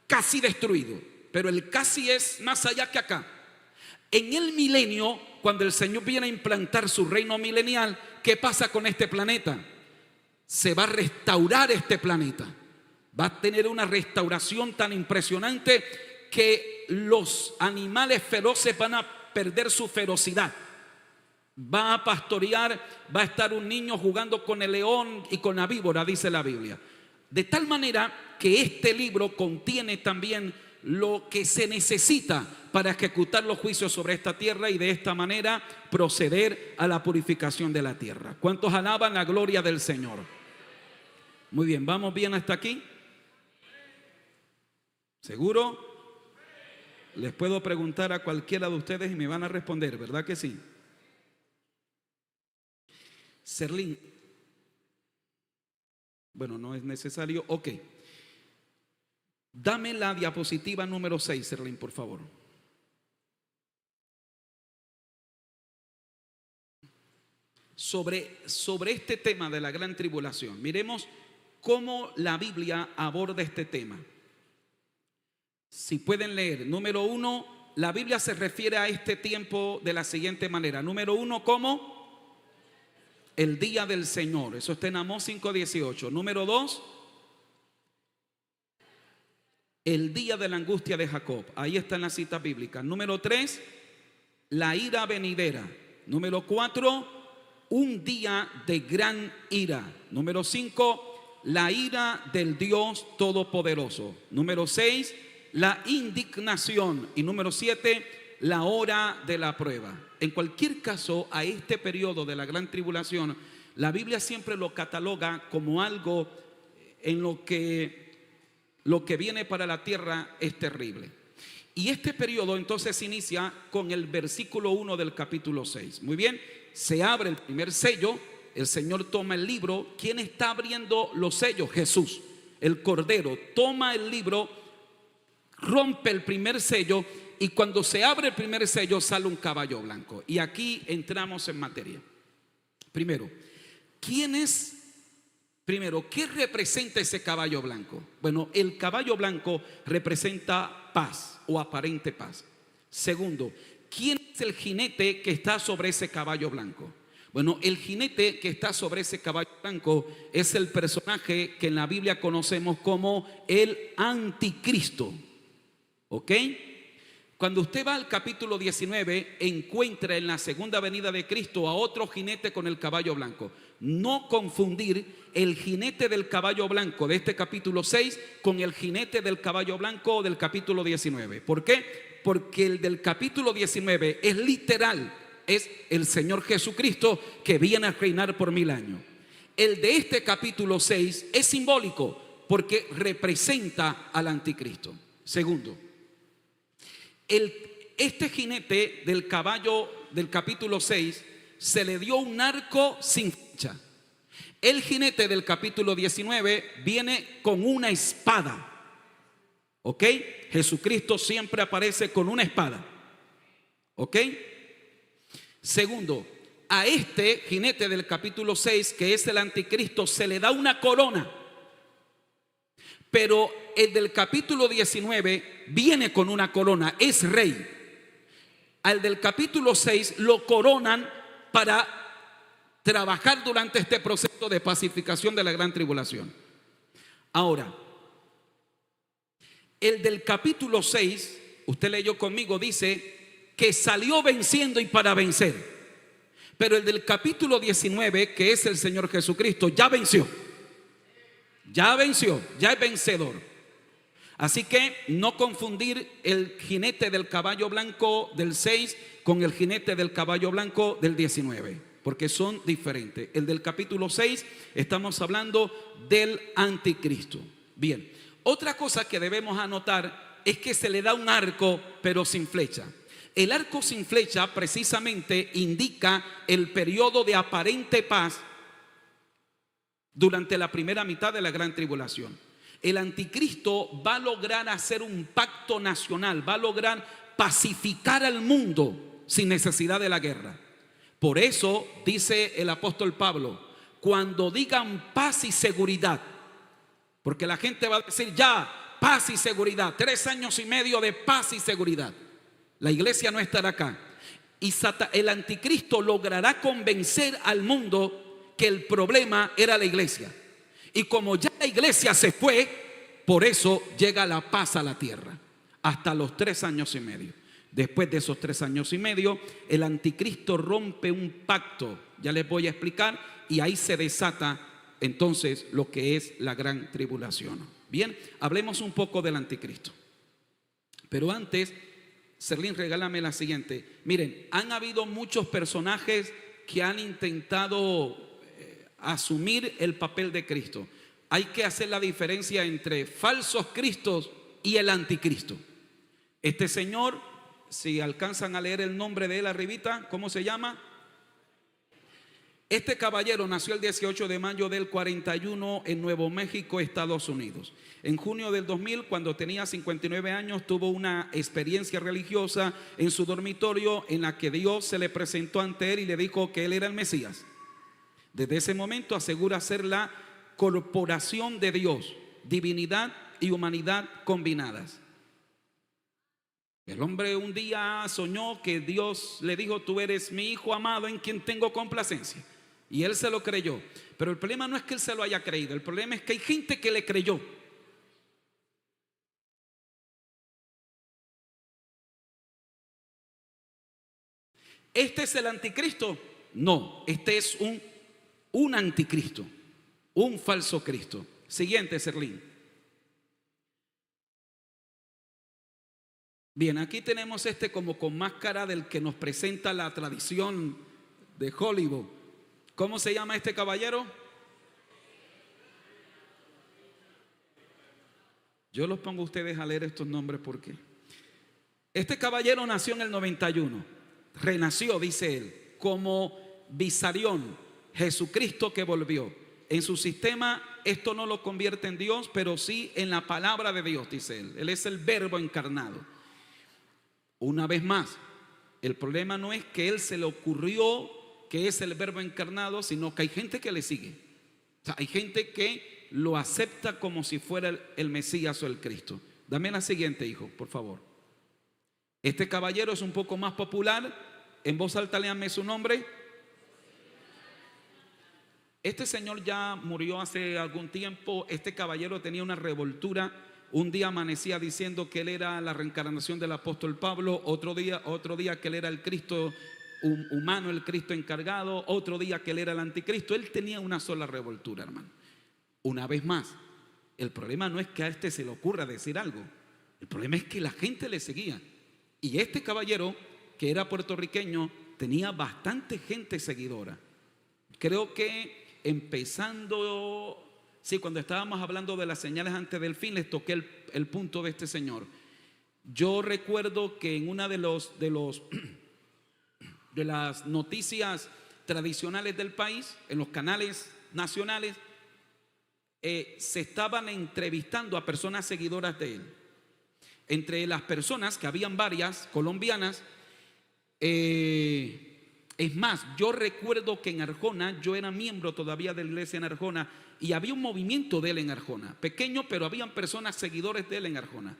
casi destruido. Pero el casi es más allá que acá. En el milenio, cuando el Señor viene a implantar su reino milenial, ¿qué pasa con este planeta? Se va a restaurar este planeta. Va a tener una restauración tan impresionante que los animales feroces van a perder su ferocidad. Va a pastorear, va a estar un niño jugando con el león y con la víbora, dice la Biblia. De tal manera que este libro contiene también lo que se necesita para ejecutar los juicios sobre esta tierra y de esta manera proceder a la purificación de la tierra. ¿Cuántos alaban la gloria del Señor? Muy bien, ¿vamos bien hasta aquí? ¿Seguro? Les puedo preguntar a cualquiera de ustedes y me van a responder, ¿verdad que sí? Serlín. Bueno, no es necesario. Ok. Dame la diapositiva número 6, Serlín, por favor. Sobre este tema de la gran tribulación, miremos cómo la Biblia aborda este tema. Si pueden leer, número 1, la Biblia se refiere a este tiempo de la siguiente manera. Número 1, ¿cómo? El día del Señor. Eso está en Amós 5:18. Número 2, el día de la angustia de Jacob. Ahí está en la cita bíblica. Número 3, la ira venidera. Número 4, un día de gran ira. Número 5, la ira del Dios Todopoderoso. Número 6, la indignación. Y número 7, la hora de la prueba. En cualquier caso, a este periodo de la gran tribulación, la Biblia siempre lo cataloga como algo en lo que viene para la tierra es terrible. Y este periodo entonces inicia con el versículo 1 del capítulo 6. Muy bien, se abre el primer sello, el Señor toma el libro. ¿Quién está abriendo los sellos? Jesús, el Cordero, toma el libro, rompe el primer sello y cuando se abre el primer sello sale un caballo blanco. Y aquí entramos en materia. Primero, ¿qué representa ese caballo blanco? Bueno, el caballo blanco representa paz o aparente paz. Segundo, ¿quién es el jinete que está sobre ese caballo blanco? Bueno, el jinete que está sobre ese caballo blanco es el personaje que en la Biblia conocemos como el anticristo. ¿Ok? Cuando usted va al capítulo 19, encuentra en la segunda venida de Cristo a otro jinete con el caballo blanco. No confundir el jinete del caballo blanco de este capítulo 6 con el jinete del caballo blanco del capítulo 19. ¿Por qué? Porque el del capítulo 19 es literal, es el Señor Jesucristo que viene a reinar por 1000 años. El de este capítulo 6 es simbólico porque representa al anticristo. Segundo, este jinete del caballo del capítulo 6 se le dio un arco sin flecha. El jinete del capítulo 19 viene con una espada. ¿Ok? Jesucristo siempre aparece con una espada. ¿Ok? Segundo, a este jinete del capítulo 6, que es el anticristo, se le da una corona. Pero el del capítulo 19 viene con una corona, es rey. Al del capítulo 6 lo coronan para trabajar durante este proceso de pacificación de la gran tribulación. Ahora, el del capítulo 6, usted leyó conmigo, dice que salió venciendo y para vencer. Pero el del capítulo 19, que es el Señor Jesucristo, ya venció. Ya venció, ya es vencedor. Así que no confundir el jinete del caballo blanco del 6 con el jinete del caballo blanco del 19, porque son diferentes. El del capítulo 6 estamos hablando del anticristo. Bien, otra cosa que debemos anotar es que se le da un arco pero sin flecha. El arco sin flecha precisamente indica el periodo de aparente paz durante la primera mitad de la gran tribulación. El anticristo va a lograr hacer un pacto nacional, va a lograr pacificar al mundo sin necesidad de la guerra. Por eso dice el apóstol Pablo, cuando digan paz y seguridad, porque la gente va a decir ya, paz y seguridad, 3 años y medio de paz y seguridad. La iglesia no estará acá. Y el anticristo logrará convencer al mundo que el problema era la iglesia. Y como ya la iglesia se fue, por eso llega la paz a la tierra. Hasta los 3 años y medio. Después de esos 3 años y medio, el anticristo rompe un pacto. Ya les voy a explicar. Y ahí se desata entonces lo que es la gran tribulación. Bien, hablemos un poco del anticristo. Pero antes, Serlín, regálame la siguiente. Miren, han habido muchos personajes que han intentado asumir el papel de Cristo. Hay que hacer la diferencia entre falsos cristos y el anticristo. Este señor, si alcanzan a leer el nombre de él arribita, ¿cómo se llama? Este caballero nació el 18 de mayo del 41 en Nuevo México, Estados Unidos. En junio del 2000, cuando tenía 59 años, tuvo una experiencia religiosa en su dormitorio en la que Dios se le presentó ante él y le dijo que él era el Mesías. Desde ese momento asegura ser la corporación de Dios, divinidad y humanidad combinadas. El hombre un día soñó que Dios le dijo: tú eres mi hijo amado en quien tengo complacencia. Y él se lo creyó. Pero el problema no es que él se lo haya creído, el problema es que hay gente que le creyó. ¿Este es el anticristo? No, este es un anticristo, un falso Cristo. Siguiente, Serlín. Bien, aquí tenemos este como con máscara del que nos presenta la tradición de Hollywood. ¿Cómo se llama este caballero? Yo los pongo a ustedes a leer estos nombres porque este caballero nació en el 91. Renació, dice él, como Visarión, Jesucristo que volvió. En su sistema esto no lo convierte en Dios, pero sí en la palabra de Dios, dice él. Él es el verbo encarnado. Una vez más, el problema no es que él se le ocurrió que es el verbo encarnado, sino que hay gente que le sigue. O sea, hay gente que lo acepta como si fuera el Mesías o el Cristo. Dame la siguiente, hijo, por favor. Este caballero es un poco más popular. En voz alta léanme su nombre. Este señor ya murió hace algún tiempo. Este caballero tenía una revoltura Un día amanecía diciendo que él era la reencarnación del apóstol Pablo, otro día que él era el Cristo humano, el Cristo encargado, otro día que él era el anticristo. Él tenía una sola revoltura, hermano. Una vez más, el problema no es que a este se le ocurra decir algo, el problema es que la gente le seguía. Y este caballero, que era puertorriqueño, tenía bastante gente seguidora. Creo que empezando, sí, cuando estábamos hablando de las señales antes del fin, les toqué el punto de este señor. Yo recuerdo que en una de las noticias tradicionales del país, en los canales nacionales, se estaban entrevistando a personas seguidoras de él. Entre las personas, que habían varias colombianas, es más, yo recuerdo que en Arjona, yo era miembro todavía de la iglesia en Arjona, y había un movimiento de él en Arjona, pequeño, pero habían personas seguidores de él en Arjona.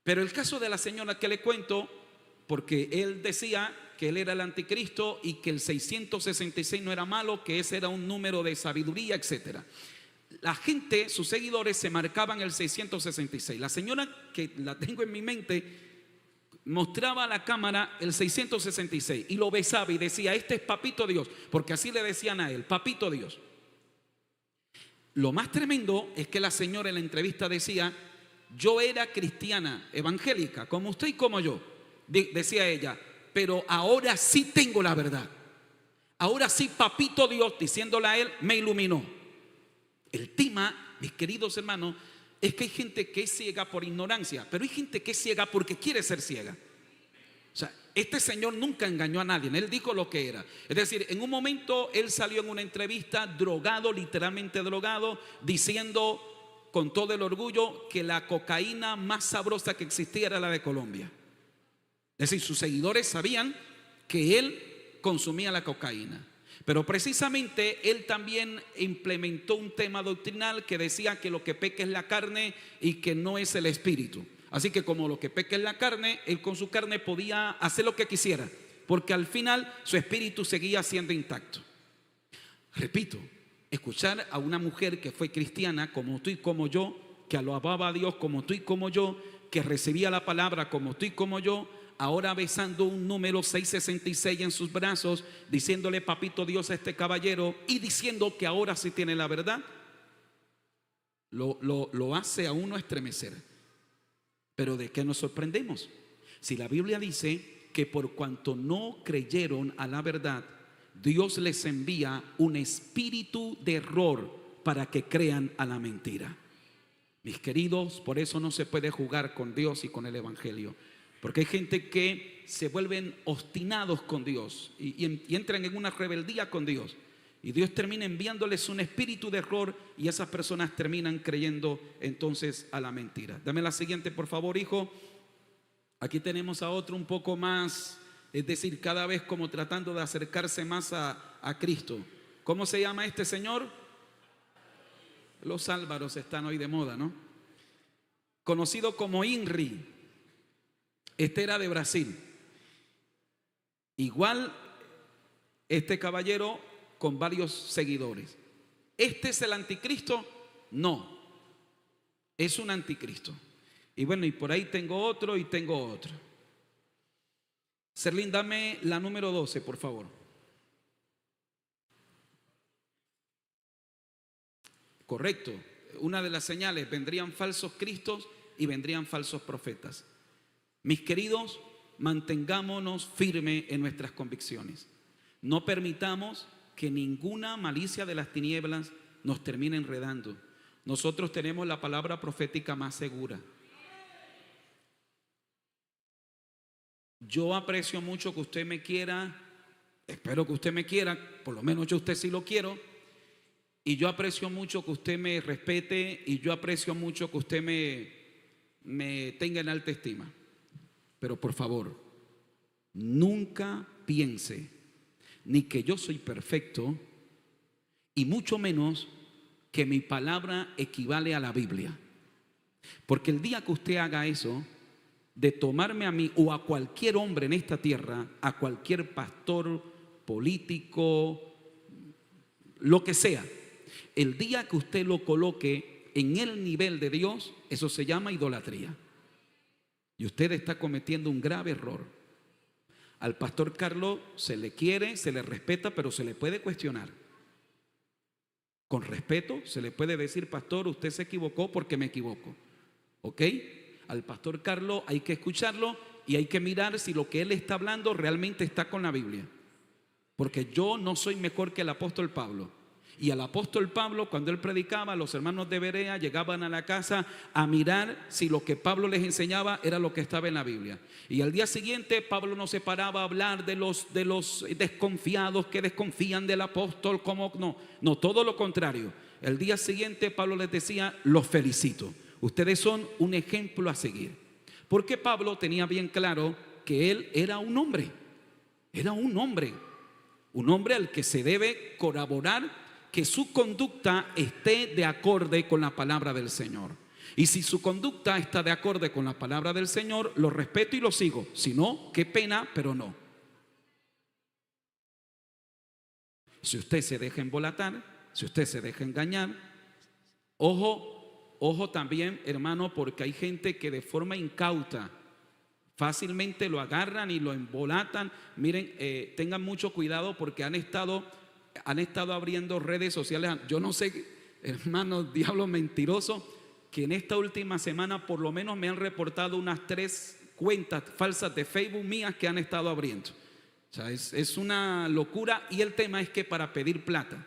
Pero el caso de la señora que le cuento, porque él decía que él era el anticristo y que el 666 no era malo, que ese era un número de sabiduría, etcétera. La gente, sus seguidores, se marcaban el 666. La señora, que la tengo en mi mente, mostraba a la cámara el 666 y lo besaba y decía: este es Papito Dios, porque así le decían a él, Papito Dios. Lo más tremendo es que la señora en la entrevista decía: yo era cristiana, evangélica, como usted y como yo, decía ella, pero ahora sí tengo la verdad. Ahora sí, Papito Dios, diciéndole a él, me iluminó. El tema, mis queridos hermanos, es que hay gente que es ciega por ignorancia, pero hay gente que es ciega porque quiere ser ciega. O sea, este señor nunca engañó a nadie, él dijo lo que era. Es decir, en un momento él salió en una entrevista drogado, literalmente drogado, diciendo con todo el orgullo que la cocaína más sabrosa que existía era la de Colombia. Es decir, sus seguidores sabían que él consumía la cocaína. Pero precisamente él también implementó un tema doctrinal que decía que lo que peca es la carne y que no es el espíritu. Así que como lo que peca es la carne, él con su carne podía hacer lo que quisiera, porque al final su espíritu seguía siendo intacto. Repito, escuchar a una mujer que fue cristiana como tú y como yo, que alababa a Dios como tú y como yo, que recibía la palabra como tú y como yo, ahora besando un número 666 en sus brazos, diciéndole Papito Dios a este caballero y diciendo que ahora sí tiene la verdad, lo hace a uno estremecer. Pero ¿de qué nos sorprendemos? Si la Biblia dice que por cuanto no creyeron a la verdad, Dios les envía un espíritu de error para que crean a la mentira. Mis queridos, por eso no se puede jugar con Dios y con el evangelio. Porque hay gente que se vuelven obstinados con Dios y entran en una rebeldía con Dios. Y Dios termina enviándoles un espíritu de error y esas personas terminan creyendo entonces a la mentira. Dame la siguiente, por favor, hijo. Aquí tenemos a otro un poco más, es decir, cada vez como tratando de acercarse más a Cristo. ¿Cómo se llama este señor? Los Álvaros están hoy de moda, ¿no? Conocido como INRI. Este era de Brasil. Igual este caballero con varios seguidores. ¿Este es el anticristo? No, es un anticristo. Y bueno, y por ahí tengo otro y tengo otro. Serlín, dame la número 12, por favor. Correcto. Una de las señales, vendrían falsos cristos y vendrían falsos profetas. Mis queridos, mantengámonos firmes en nuestras convicciones. No permitamos que ninguna malicia de las tinieblas nos termine enredando. Nosotros tenemos la palabra profética más segura. Yo aprecio mucho que usted me quiera, espero que usted me quiera, por lo menos yo a usted sí lo quiero, y yo aprecio mucho que usted me respete, y yo aprecio mucho que usted me tenga en alta estima. Pero por favor, nunca piense ni que yo soy perfecto y mucho menos que mi palabra equivale a la Biblia. Porque el día que usted haga eso, de tomarme a mí o a cualquier hombre en esta tierra, a cualquier pastor, político, lo que sea, el día que usted lo coloque en el nivel de Dios, eso se llama idolatría. Y usted está cometiendo un grave error. Al pastor Carlos se le quiere, se le respeta, pero se le puede cuestionar. Con respeto se le puede decir: pastor, usted se equivocó porque me equivoco. ¿Ok? Al pastor Carlos hay que escucharlo y hay que mirar si lo que él está hablando realmente está con la Biblia. Porque yo no soy mejor que el apóstol Pablo. Y al apóstol Pablo, cuando él predicaba, los hermanos de Berea llegaban a la casa a mirar si lo que Pablo les enseñaba era lo que estaba en la Biblia. Y al día siguiente Pablo no se paraba a hablar de los desconfiados que desconfían del apóstol, como no, todo lo contrario. El día siguiente Pablo les decía: los felicito, ustedes son un ejemplo a seguir. Porque Pablo tenía bien claro que él era un hombre al que se debe corroborar que su conducta esté de acorde con la palabra del Señor. Y si su conducta está de acorde con la palabra del Señor, lo respeto y lo sigo. Si no, qué pena, pero no. Si usted se deja embolatar, si usted se deja engañar, ojo también, hermano, porque hay gente que de forma incauta fácilmente lo agarran y lo embolatan. Miren, tengan mucho cuidado porque han estado abriendo redes sociales. Yo no sé, hermanos, diablos mentirosos, que en esta última semana por lo menos me han reportado unas 3 cuentas falsas de Facebook mías que han estado abriendo. O sea, es una locura. Y el tema es que para pedir plata,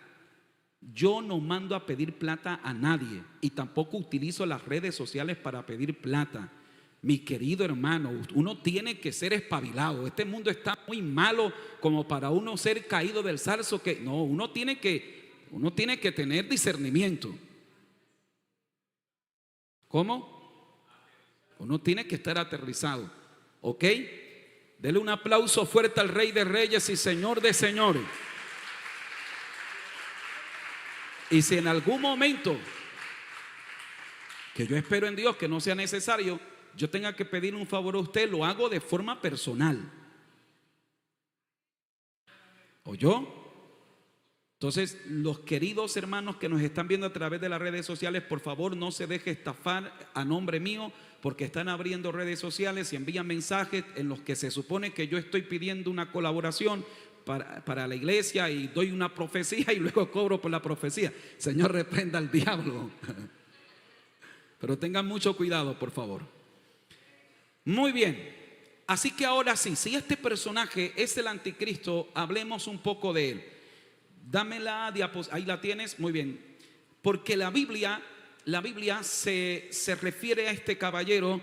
yo no mando a pedir plata a nadie y tampoco utilizo las redes sociales para pedir plata. Mi querido hermano, uno tiene que ser espabilado. Este mundo está muy malo como para uno ser caído del zarzo. No, uno tiene que tener discernimiento. ¿Cómo? Uno tiene que estar aterrizado. ¿Ok? Dele un aplauso fuerte al Rey de Reyes y Señor de Señores. Y si en algún momento, que yo espero en Dios que no sea necesario, yo tenga que pedir un favor a usted, lo hago de forma personal. ¿Oyó? Entonces, los queridos hermanos que nos están viendo a través de las redes sociales, por favor no se deje estafar a nombre mío, porque están abriendo redes sociales y envían mensajes en los que se supone que yo estoy pidiendo una colaboración para la iglesia y doy una profecía y luego cobro por la profecía. Señor, reprenda al diablo. Pero tengan mucho cuidado, por favor. Muy bien, así que ahora sí, si este personaje es el anticristo, hablemos un poco de él. Dame la diapositiva, ahí la tienes, muy bien. Porque la Biblia se refiere a este caballero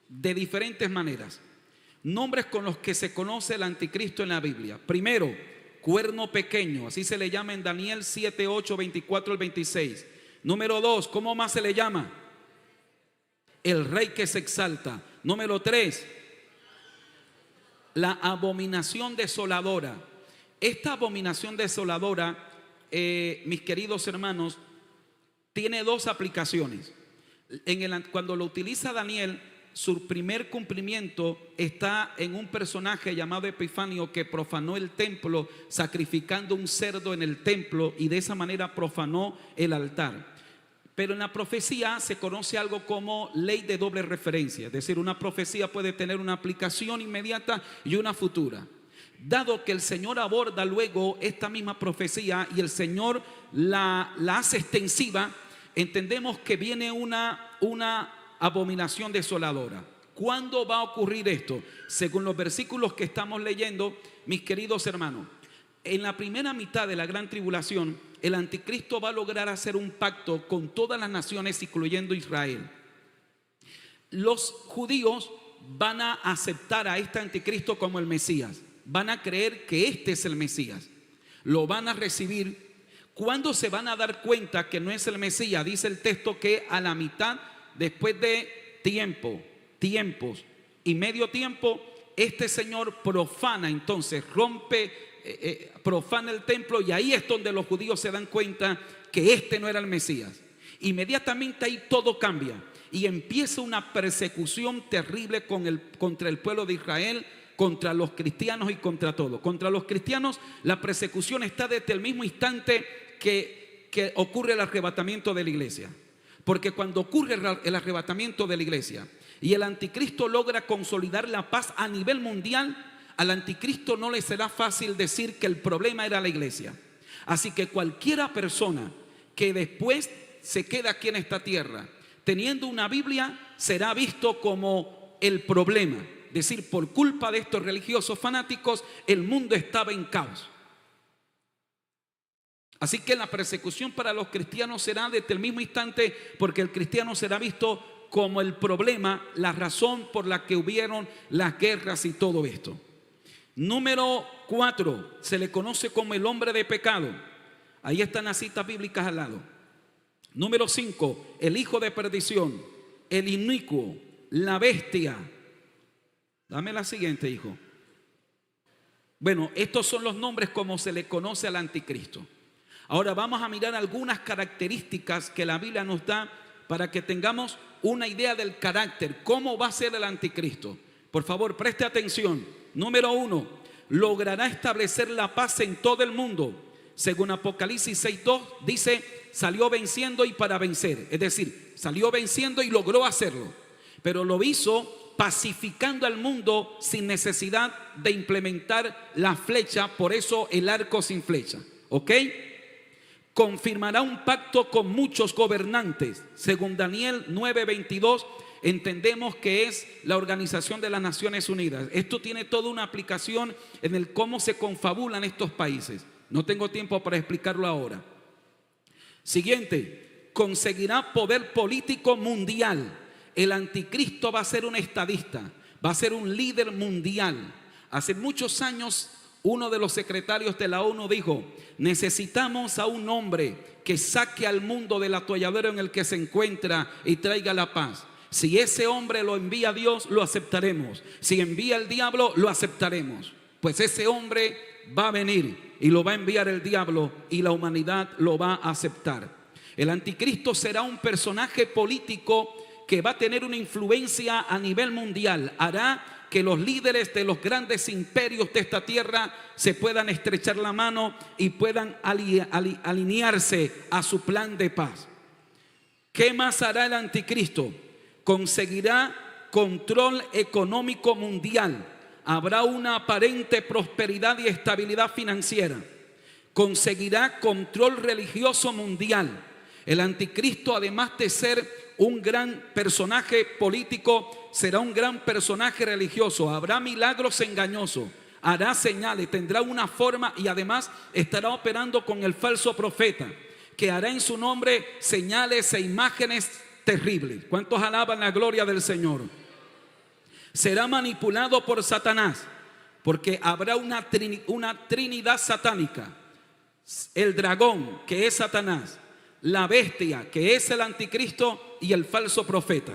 de diferentes maneras. Nombres con los que se conoce el anticristo en la Biblia. Primero, cuerno pequeño, así se le llama en Daniel 7, 8, 24 al 26. Número 2, ¿cómo más se le llama? El rey que se exalta. Número 3, la abominación desoladora. Esta abominación desoladora, mis queridos hermanos, tiene 2 aplicaciones. Cuando lo utiliza Daniel, su primer cumplimiento está en un personaje llamado Epifanio que profanó el templo sacrificando un cerdo en el templo y de esa manera profanó el altar. Pero en la profecía se conoce algo como ley de doble referencia, es decir, una profecía puede tener una aplicación inmediata y una futura. Dado que el Señor aborda luego esta misma profecía y el Señor la hace extensiva, entendemos que viene una abominación desoladora. ¿Cuándo va a ocurrir esto? Según los versículos que estamos leyendo, mis queridos hermanos, en la primera mitad de la gran tribulación, el anticristo va a lograr hacer un pacto con todas las naciones, incluyendo Israel. Los judíos van a aceptar a este anticristo como el Mesías. Van a creer que este es el Mesías. Lo van a recibir. ¿Cuándo se van a dar cuenta que no es el Mesías? Dice el texto que a la mitad, después de tiempos y medio tiempo, este señor profana, entonces profana el templo, y ahí es donde los judíos se dan cuenta que este no era el Mesías. Inmediatamente ahí todo cambia y empieza una persecución terrible contra el pueblo de Israel, contra los cristianos y contra todo. Contra los cristianos la persecución está desde el mismo instante que que ocurre el arrebatamiento de la iglesia. Porque cuando ocurre el arrebatamiento de la iglesia y el anticristo logra consolidar la paz a nivel mundial, al anticristo no le será fácil decir que el problema era la iglesia. Así que cualquiera persona que después se queda aquí en esta tierra teniendo una Biblia será visto como el problema. Es decir, por culpa de estos religiosos fanáticos, el mundo estaba en caos. Así que la persecución para los cristianos será desde el mismo instante, porque el cristiano será visto como el problema, la razón por la que hubieron las guerras y todo esto. Número 4, se le conoce como el hombre de pecado. Ahí están las citas bíblicas al lado. Número 5, el hijo de perdición, el inicuo, la bestia. Dame la siguiente, hijo. Bueno, estos son los nombres como se le conoce al anticristo. Ahora vamos a mirar algunas características que la Biblia nos da para que tengamos una idea del carácter, cómo va a ser el anticristo. Por favor, preste atención. Número 1, logrará establecer la paz en todo el mundo. Según Apocalipsis 6:2 dice, salió venciendo y para vencer. Es decir, salió venciendo y logró hacerlo. Pero lo hizo pacificando al mundo sin necesidad de implementar la flecha. Por eso el arco sin flecha. ¿Ok? Confirmará un pacto con muchos gobernantes. Según Daniel 9:22, entendemos que es la Organización de las Naciones Unidas. Esto tiene toda una aplicación en el cómo se confabulan estos países. No tengo tiempo para explicarlo ahora. Siguiente, conseguirá poder político mundial. El anticristo va a ser un estadista, va a ser un líder mundial. Hace muchos años uno de los secretarios de la ONU dijo, necesitamos a un hombre que saque al mundo del atolladero en el que se encuentra y traiga la paz. Si ese hombre lo envía Dios, lo aceptaremos. Si envía el diablo, lo aceptaremos. Pues ese hombre va a venir y lo va a enviar el diablo y la humanidad lo va a aceptar. El anticristo será un personaje político que va a tener una influencia a nivel mundial. Hará que los líderes de los grandes imperios de esta tierra se puedan estrechar la mano y puedan alinearse a su plan de paz. ¿Qué más hará el anticristo? Conseguirá control económico mundial. Habrá una aparente prosperidad y estabilidad financiera. Conseguirá control religioso mundial. El anticristo, además de ser un gran personaje político, será un gran personaje religioso. Habrá milagros engañosos, hará señales, tendrá una forma y además estará operando con el falso profeta, que hará en su nombre señales e imágenes terribles. ¿Cuántos alaban la gloria del Señor? Será manipulado por Satanás, porque habrá una trinidad satánica. El dragón, que es Satanás, la bestia, que es el anticristo, y el falso profeta.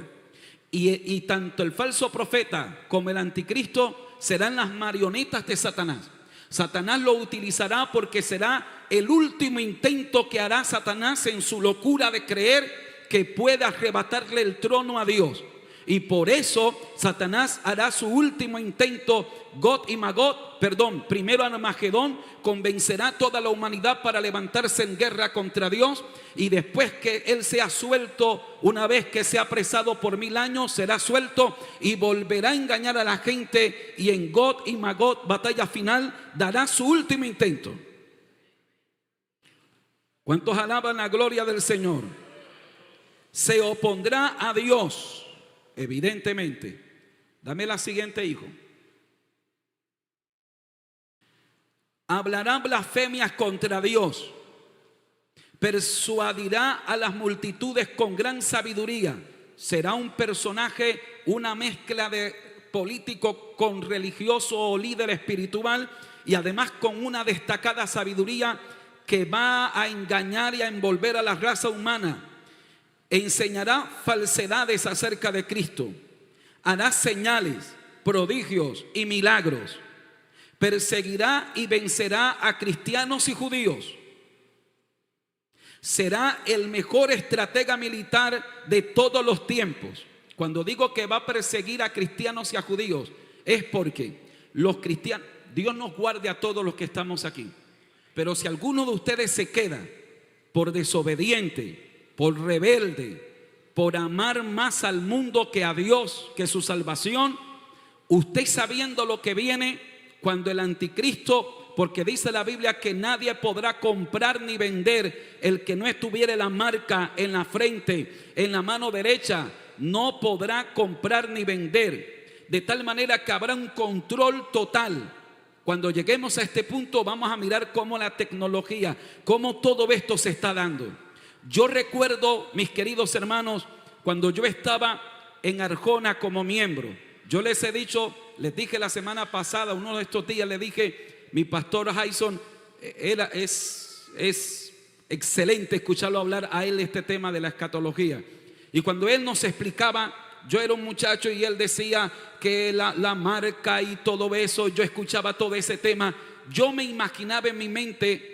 Y tanto el falso profeta como el anticristo serán las marionetas de Satanás. Satanás lo utilizará porque será el último intento que hará Satanás en su locura de creer que puede arrebatarle el trono a Dios. Y por eso Satanás hará su último intento, Gog y Magog, primero Armagedón, convencerá a toda la humanidad para levantarse en guerra contra Dios, y después que él sea suelto, una vez que sea apresado por 1000 años, será suelto y volverá a engañar a la gente, y en Gog y Magog, batalla final, dará su último intento. ¿Cuántos alaban la gloria del Señor? Se opondrá a Dios. Evidentemente. Dame la siguiente, hijo. Hablará blasfemias contra Dios. Persuadirá a las multitudes con gran sabiduría. Será un personaje, una mezcla de político con religioso o líder espiritual, y además con una destacada sabiduría que va a engañar y a envolver a la raza humana. Enseñará falsedades acerca de Cristo. Hará señales, prodigios y milagros. Perseguirá y vencerá a cristianos y judíos. Será el mejor estratega militar de todos los tiempos. Cuando digo que va a perseguir a cristianos y a judíos, es porque los cristianos, Dios nos guarde a todos los que estamos aquí. Pero si alguno de ustedes se queda por desobediente, por rebelde, por amar más al mundo que a Dios, que su salvación, usted sabiendo lo que viene cuando el anticristo, porque dice la Biblia que nadie podrá comprar ni vender el que no estuviere la marca en la frente, en la mano derecha, no podrá comprar ni vender, de tal manera que habrá un control total. Cuando lleguemos a este punto vamos a mirar cómo la tecnología, cómo todo esto se está dando. Yo recuerdo, mis queridos hermanos, cuando yo estaba en Arjona como miembro, yo les he dicho, les dije la semana pasada, uno de estos días le dije, mi pastor Jason, es excelente escucharlo hablar a él este tema de la escatología. Y cuando él nos explicaba, yo era un muchacho y él decía que la marca y todo eso, yo escuchaba todo ese tema, yo me imaginaba en mi mente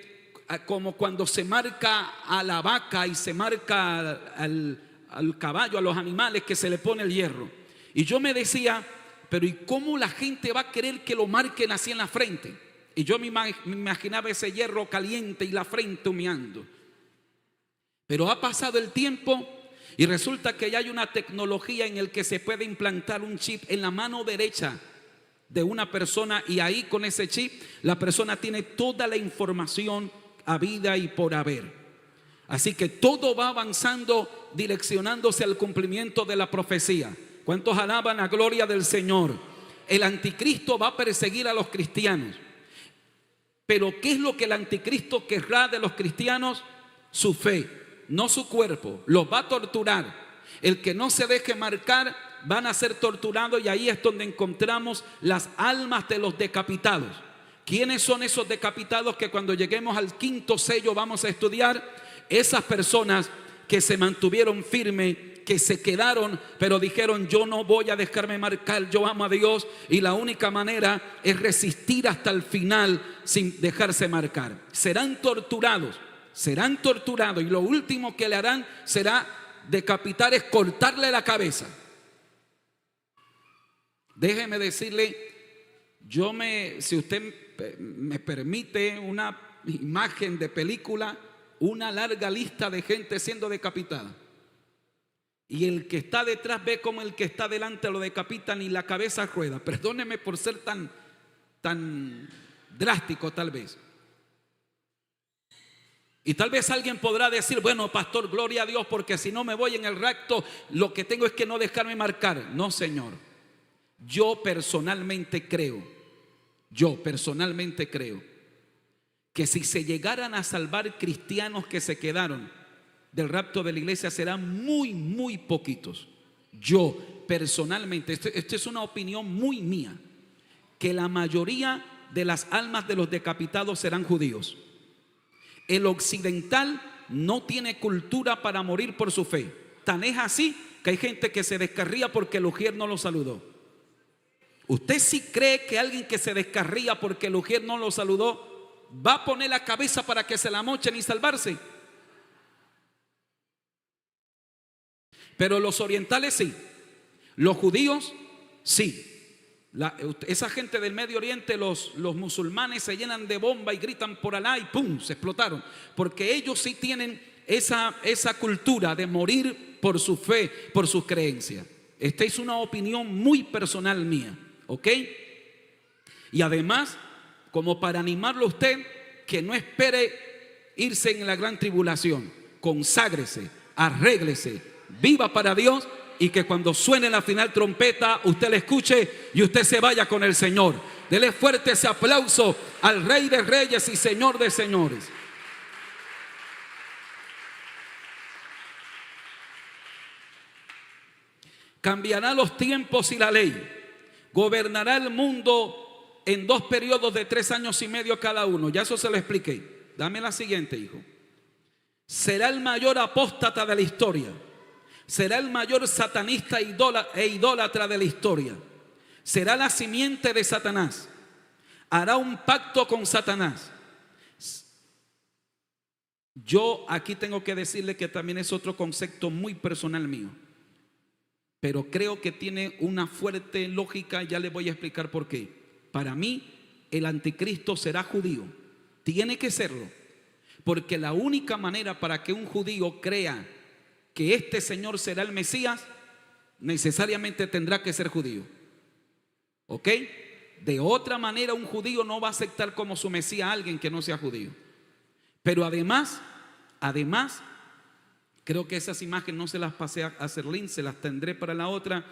como cuando se marca a la vaca y se marca al caballo, a los animales, que se le pone el hierro. Y yo me decía, pero ¿y cómo la gente va a querer que lo marquen así en la frente? Y yo me imaginaba ese hierro caliente y la frente humeando. Pero ha pasado el tiempo y resulta que ya hay una tecnología en el que se puede implantar un chip en la mano derecha de una persona, y ahí con ese chip la persona tiene toda la información habida y por haber. Así que todo va avanzando, direccionándose al cumplimiento de la profecía. ¿Cuántos alaban la gloria del Señor? El anticristo va a perseguir a los cristianos. Pero ¿qué es lo que el anticristo querrá de los cristianos? Su fe, no su cuerpo. Los va a torturar. El que no se deje marcar van a ser torturados, y ahí es donde encontramos las almas de los decapitados. ¿Quiénes son esos decapitados que cuando lleguemos al quinto sello vamos a estudiar? Esas personas que se mantuvieron firmes, que se quedaron, pero dijeron: yo no voy a dejarme marcar, yo amo a Dios, y la única manera es resistir hasta el final sin dejarse marcar. Serán torturados, y lo último que le harán será decapitar, es cortarle la cabeza. Déjeme decirle, si usted me permite una imagen de película, una larga lista de gente siendo decapitada, y el que está detrás ve como el que está delante lo decapitan y la cabeza rueda. Perdóneme por ser tan drástico tal vez. Y tal vez alguien podrá decir: bueno, pastor, gloria a Dios, porque si no me voy en el rapto, lo que tengo es que no dejarme marcar. No, señor. Yo personalmente creo que si se llegaran a salvar cristianos que se quedaron del rapto de la iglesia, serán muy, muy poquitos. Yo personalmente, esto es una opinión muy mía, que la mayoría de las almas de los decapitados serán judíos. El occidental no tiene cultura para morir por su fe. Tan es así que hay gente que se descarría porque el ujier no lo saludó. ¿Usted sí cree que alguien que se descarría porque el ujier no lo saludó va a poner la cabeza para que se la mochen y salvarse? Pero los orientales sí, los judíos sí. Esa gente del Medio Oriente, los musulmanes, se llenan de bomba y gritan por Alá y ¡pum!, se explotaron. Porque ellos sí tienen esa cultura de morir por su fe, por sus creencias. Esta es una opinión muy personal mía, ¿ok? Y además, como para animarlo a usted, que no espere irse en la gran tribulación. Conságrese, arréglese, viva para Dios, y que cuando suene la final trompeta usted la escuche y usted se vaya con el Señor. Dele fuerte ese aplauso al Rey de Reyes y Señor de Señores. Cambiará los tiempos y la ley. Gobernará el mundo en 2 periodos de 3 años y medio cada uno. Ya eso se lo expliqué. Dame la siguiente, hijo. Será el mayor apóstata de la historia. Será el mayor satanista e idólatra de la historia. Será la simiente de Satanás. Hará un pacto con Satanás. Yo aquí tengo que decirle que también es otro concepto muy personal mío, pero creo que tiene una fuerte lógica. Ya les voy a explicar por qué. Para mí, el anticristo será judío. Tiene que serlo. Porque la única manera para que un judío crea que este Señor será el Mesías, necesariamente tendrá que ser judío. ¿Ok? De otra manera, un judío no va a aceptar como su Mesías a alguien que no sea judío. Pero además, creo que esas imágenes no se las pasé a Serlín, se las tendré para la otra.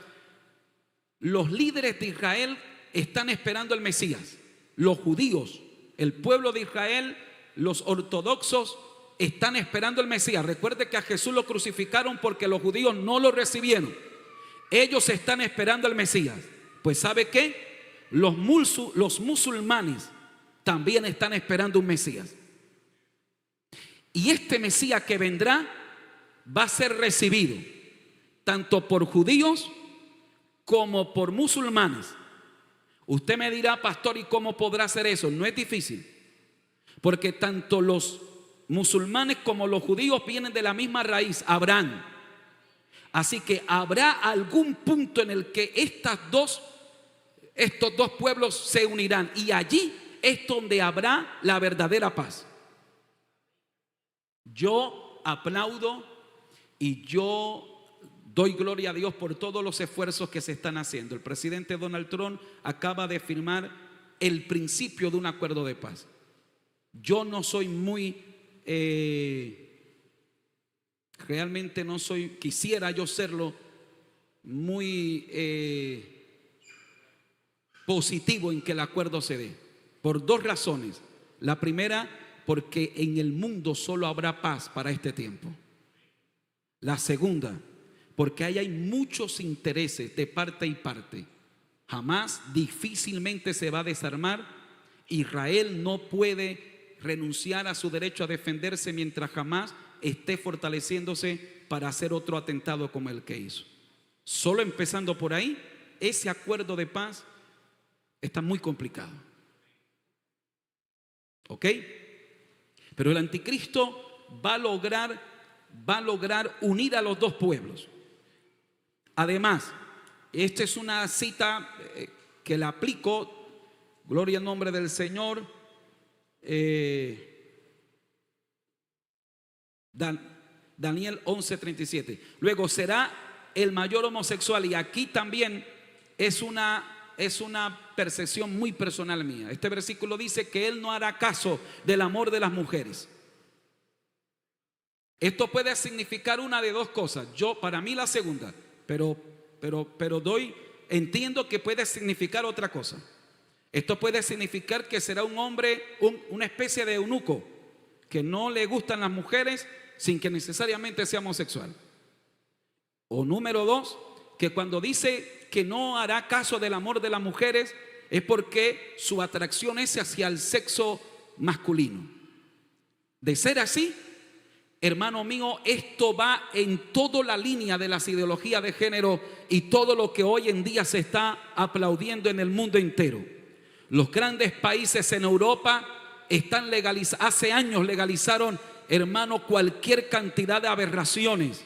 Los líderes de Israel están esperando al Mesías. Los judíos, el pueblo de Israel, los ortodoxos están esperando al Mesías. Recuerde que a Jesús lo crucificaron porque los judíos no lo recibieron. Ellos están esperando al Mesías. Pues ¿sabe qué? Los musulmanes también están esperando un Mesías. Y este Mesías que vendrá va a ser recibido tanto por judíos como por musulmanes. Usted me dirá, pastor, ¿y cómo podrá hacer eso? No es difícil, porque tanto los musulmanes como los judíos vienen de la misma raíz, Abraham. Así que habrá algún punto en el que estos dos pueblos se unirán, y allí es donde habrá la verdadera paz. Yo aplaudo y yo doy gloria a Dios por todos los esfuerzos que se están haciendo. El presidente Donald Trump acaba de firmar el principio de un acuerdo de paz. Yo no soy muy, realmente no soy, quisiera yo serlo, muy positivo en que el acuerdo se dé. Por dos razones. La primera, porque en el mundo solo habrá paz para este tiempo. La segunda, porque ahí hay muchos intereses de parte y parte. Jamás, difícilmente se va a desarmar. Israel no puede renunciar a su derecho a defenderse mientras jamás esté fortaleciéndose para hacer otro atentado como el que hizo. Solo empezando por ahí, ese acuerdo de paz está muy complicado. ¿Ok? Pero el anticristo va a lograr unir a los dos pueblos. Además, esta es una cita que la aplico, gloria al nombre del Señor, Daniel 11:37. Luego será el mayor homosexual, y aquí también es una percepción muy personal mía. Este versículo dice que él no hará caso del amor de las mujeres. Esto puede significar una de dos cosas. Para mí la segunda, pero entiendo que puede significar otra cosa. Esto puede significar que será un hombre, una especie de eunuco, que no le gustan las mujeres sin que necesariamente sea homosexual. O número dos, que cuando dice que no hará caso del amor de las mujeres es porque su atracción es hacia el sexo masculino. De ser así, hermano mío, esto va en toda la línea de las ideologías de género y todo lo que hoy en día se está aplaudiendo en el mundo entero. Los grandes países en Europa hace años legalizaron, hermano, cualquier cantidad de aberraciones.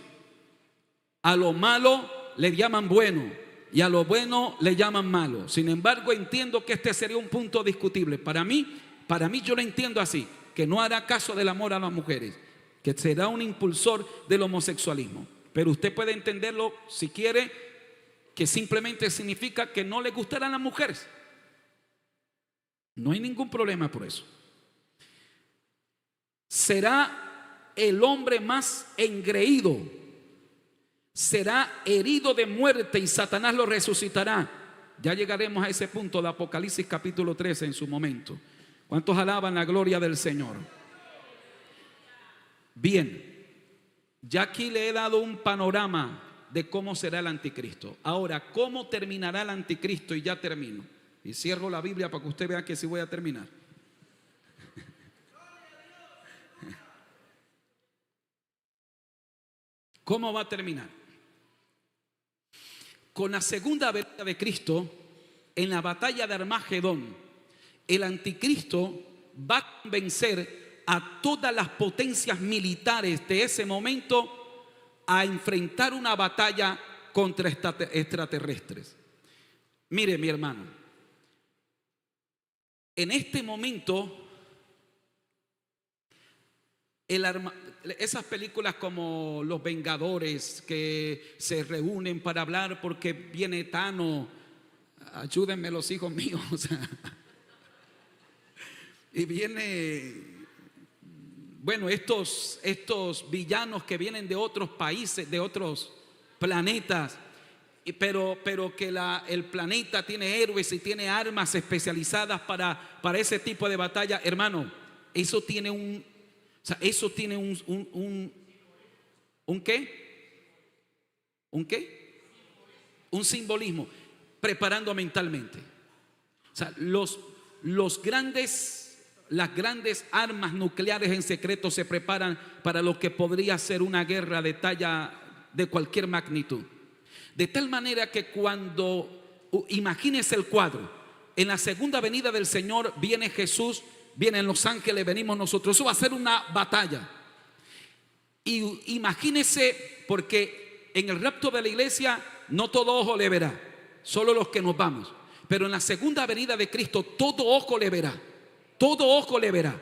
A lo malo le llaman bueno y a lo bueno le llaman malo. Sin embargo, entiendo que este sería un punto discutible. Para mí yo lo entiendo así, que no hará caso del amor a las mujeres, que será un impulsor del homosexualismo. Pero usted puede entenderlo, si quiere, que simplemente significa que no le gustarán las mujeres. No hay ningún problema por eso. Será el hombre más engreído, será herido de muerte y Satanás lo resucitará. Ya llegaremos a ese punto de Apocalipsis capítulo 13 en su momento. ¿Cuántos alaban la gloria del Señor? Bien, ya aquí le he dado un panorama de cómo será el anticristo. Ahora, ¿cómo terminará el anticristo? Y ya termino. Y cierro la Biblia para que usted vea que sí voy a terminar. ¿Cómo va a terminar? Con la segunda venida de Cristo, en la batalla de Armagedón, el anticristo va a convencer a todas las potencias militares de ese momento a enfrentar una batalla contra extraterrestres. Mire, mi hermano, en este momento esas películas como Los Vengadores que se reúnen para hablar porque viene Thanos, ayúdenme los hijos míos, o sea, y viene, bueno, estos villanos que vienen de otros países, de otros planetas, pero que el planeta tiene héroes y tiene armas especializadas para ese tipo de batalla. Hermano, eso tiene un ¿qué? ¿Un qué? Un simbolismo, preparando mentalmente. O sea, las grandes armas nucleares en secreto se preparan para lo que podría ser una guerra de talla de cualquier magnitud. De tal manera que imagínese el cuadro, en la segunda venida del Señor viene Jesús, vienen los ángeles, venimos nosotros. Eso va a ser una batalla. Y imagínese, porque en el rapto de la iglesia no todo ojo le verá, solo los que nos vamos. Pero en la segunda venida de Cristo todo ojo le verá. Todo ojo le verá.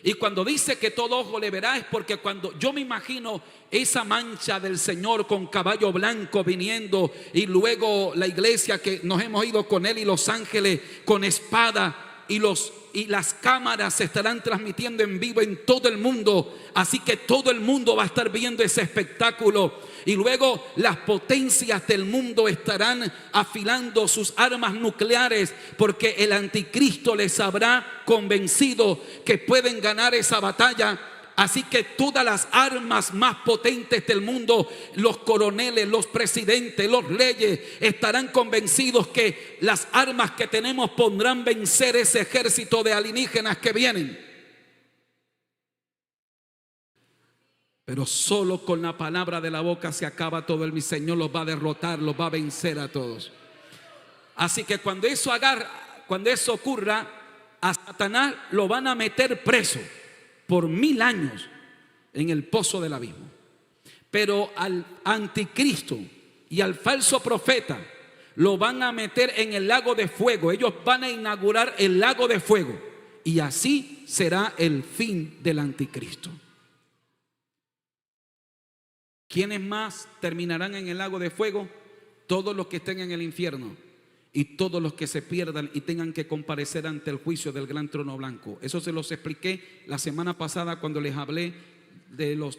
Y cuando dice que todo ojo le verá es porque cuando yo me imagino esa mancha del Señor con caballo blanco viniendo, y luego la iglesia que nos hemos ido con él y los ángeles con espada, y las cámaras se estarán transmitiendo en vivo en todo el mundo. Así que todo el mundo va a estar viendo ese espectáculo. Y luego las potencias del mundo estarán afilando sus armas nucleares, porque el anticristo les habrá convencido que pueden ganar esa batalla. Así que todas las armas más potentes del mundo, los coroneles, los presidentes, los reyes, estarán convencidos que las armas que tenemos podrán vencer ese ejército de alienígenas que vienen. Pero solo con la palabra de la boca se acaba todo. Mi Señor los va a derrotar, los va a vencer a todos. Así que cuando eso ocurra, a Satanás lo van a meter preso por 1000 años en el pozo del abismo. Pero al anticristo y al falso profeta lo van a meter en el lago de fuego. Ellos van a inaugurar el lago de fuego, y así será el fin del anticristo. ¿Quiénes más terminarán en el lago de fuego? Todos los que estén en el infierno y todos los que se pierdan y tengan que comparecer ante el juicio del gran trono blanco. Eso se los expliqué la semana pasada cuando les hablé de las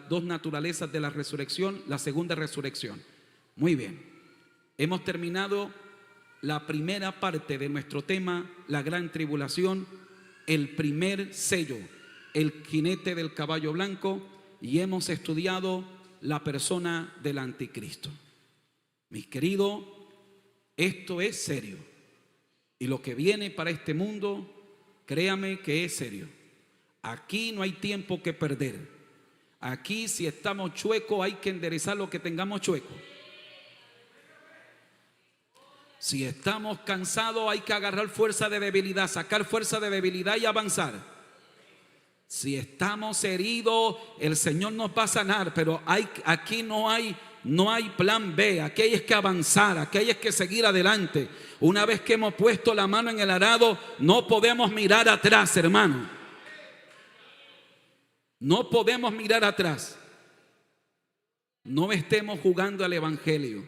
dos naturalezas de la resurrección, la segunda resurrección. Muy bien, hemos terminado la primera parte de nuestro tema, la gran tribulación, el primer sello, el jinete del caballo blanco, y hemos estudiado la persona del anticristo. Mis queridos, esto es serio, y lo que viene para este mundo, créame que es serio. Aquí no hay tiempo que perder. Aquí, si estamos chuecos, hay que enderezar lo que tengamos chueco. Si estamos cansados, hay que agarrar fuerza de debilidad, sacar fuerza de debilidad y avanzar. Si estamos heridos, el Señor nos va a sanar, pero aquí no hay plan B. Aquí hay que avanzar, aquí hay que seguir adelante. Una vez que hemos puesto la mano en el arado, no podemos mirar atrás, hermano. No podemos mirar atrás. No estemos jugando al evangelio.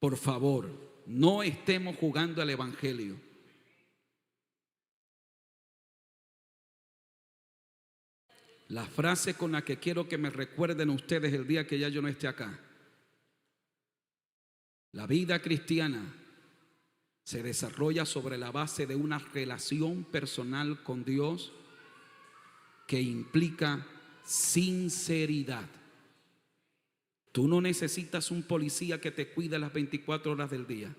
Por favor, no estemos jugando al evangelio. La frase con la que quiero que me recuerden ustedes el día que ya yo no esté acá: la vida cristiana se desarrolla sobre la base de una relación personal con Dios que implica sinceridad. Tú no necesitas un policía que te cuide las 24 horas del día.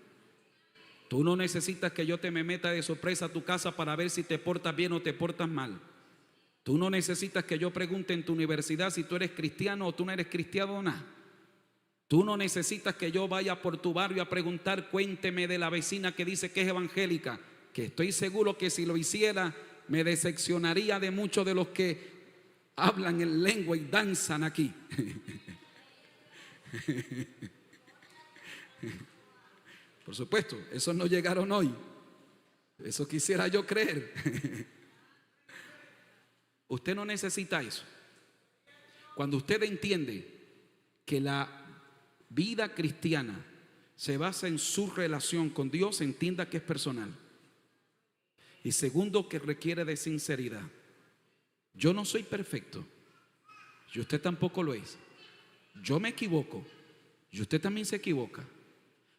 Tú no necesitas que yo te me meta de sorpresa a tu casa para ver si te portas bien o te portas mal. Tú no necesitas que yo pregunte en tu universidad si tú eres cristiano o tú no eres cristiano o nada. Tú no necesitas que yo vaya por tu barrio a preguntar, cuénteme de la vecina que dice que es evangélica, que estoy seguro que si lo hiciera me decepcionaría de muchos de los que hablan en lengua y danzan aquí. Por supuesto, esos no llegaron hoy. Eso quisiera yo creer. Usted no necesita eso. Cuando usted entiende que la vida cristiana se basa en su relación con Dios, entienda que es personal. Y segundo, que requiere de sinceridad. Yo no soy perfecto, y usted tampoco lo es. Yo me equivoco, y usted también se equivoca.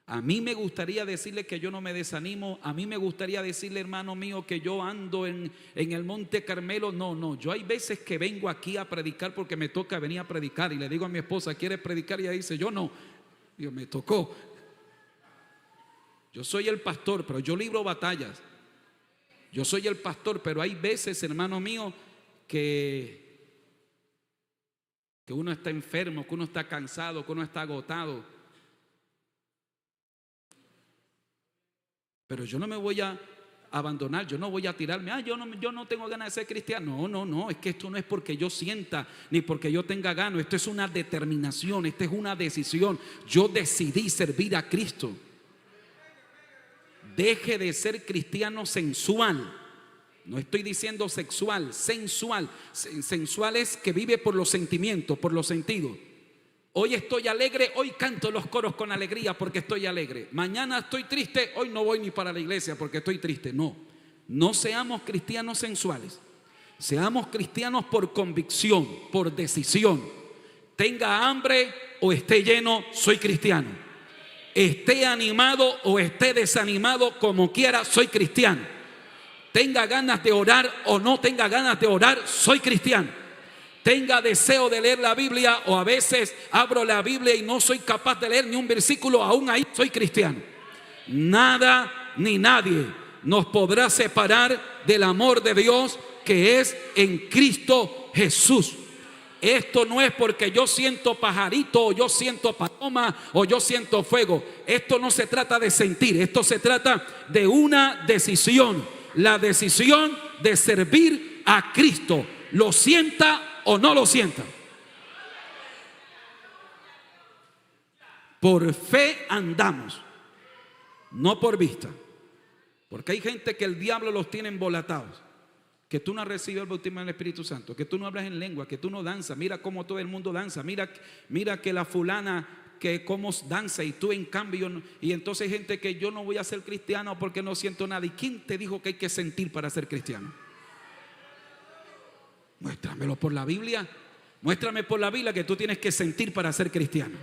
A mí me gustaría decirle que yo no me desanimo. A mí me gustaría decirle, hermano mío, que yo ando en el Monte Carmelo. No, yo hay veces que vengo aquí a predicar porque me toca venir a predicar. Y le digo a mi esposa, ¿quieres predicar? Y ella dice, yo no. Digo, me tocó. Yo soy el pastor, pero yo libro batallas. Yo soy el pastor, pero hay veces, hermano mío, que uno está enfermo, que uno está cansado, que uno está agotado. Pero yo no me voy a abandonar, yo no voy a tirarme, yo no tengo ganas de ser cristiano. No, es que esto no es porque yo sienta, ni porque yo tenga ganas. Esto es una determinación, esta es una decisión. Yo decidí servir a Cristo. Deje de ser cristiano sensual. No estoy diciendo sexual, sensual. Sensual es que vive por los sentimientos, por los sentidos. Hoy estoy alegre, hoy canto los coros con alegría porque estoy alegre. Mañana estoy triste, hoy no voy ni para la iglesia porque estoy triste. No seamos cristianos sensuales. Seamos cristianos por convicción, por decisión. Tenga hambre o esté lleno, soy cristiano. Esté animado o esté desanimado, como quiera, soy cristiano. Tenga ganas de orar o no tenga ganas de orar, soy cristiano. Tenga deseo de leer la Biblia o a veces abro la Biblia y no soy capaz de leer ni un versículo, aún ahí soy cristiano. Nada ni nadie nos podrá separar del amor de Dios que es en Cristo Jesús. Esto no es porque yo siento pajarito o yo siento paloma o yo siento fuego. Esto no se trata de sentir, esto se trata de una decisión. La decisión de servir a Cristo. Lo sienta o no lo sienta. Por fe andamos, no por vista. Porque hay gente que el diablo los tiene embolatados. Que tú no recibes el bautismo del Espíritu Santo, que tú no hablas en lengua, que tú no danzas. Mira cómo todo el mundo danza. Mira que la fulana que cómo danza y tú en cambio no. Y entonces hay gente que yo no voy a ser cristiano porque no siento nada. ¿Y quién te dijo que hay que sentir para ser cristiano? Muéstramelo por la Biblia. Muéstrame por la Biblia que tú tienes que sentir para ser cristiano.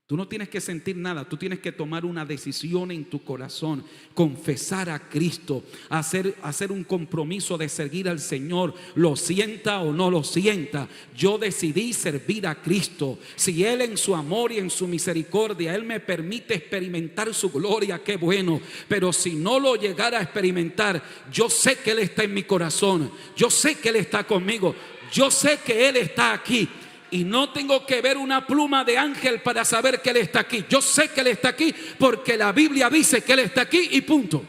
Tú no tienes que sentir nada, tú tienes que tomar una decisión en tu corazón, confesar a Cristo, hacer un compromiso de seguir al Señor, lo sienta o no lo sienta. Yo decidí servir a Cristo. Si Él en su amor y en su misericordia, Él me permite experimentar su gloria, qué bueno. Pero si no lo llegara a experimentar, yo sé que Él está en mi corazón, yo sé que Él está conmigo, yo sé que Él está aquí. Y no tengo que ver una pluma de ángel para saber que Él está aquí. Yo sé que Él está aquí porque la Biblia dice que Él está aquí y punto.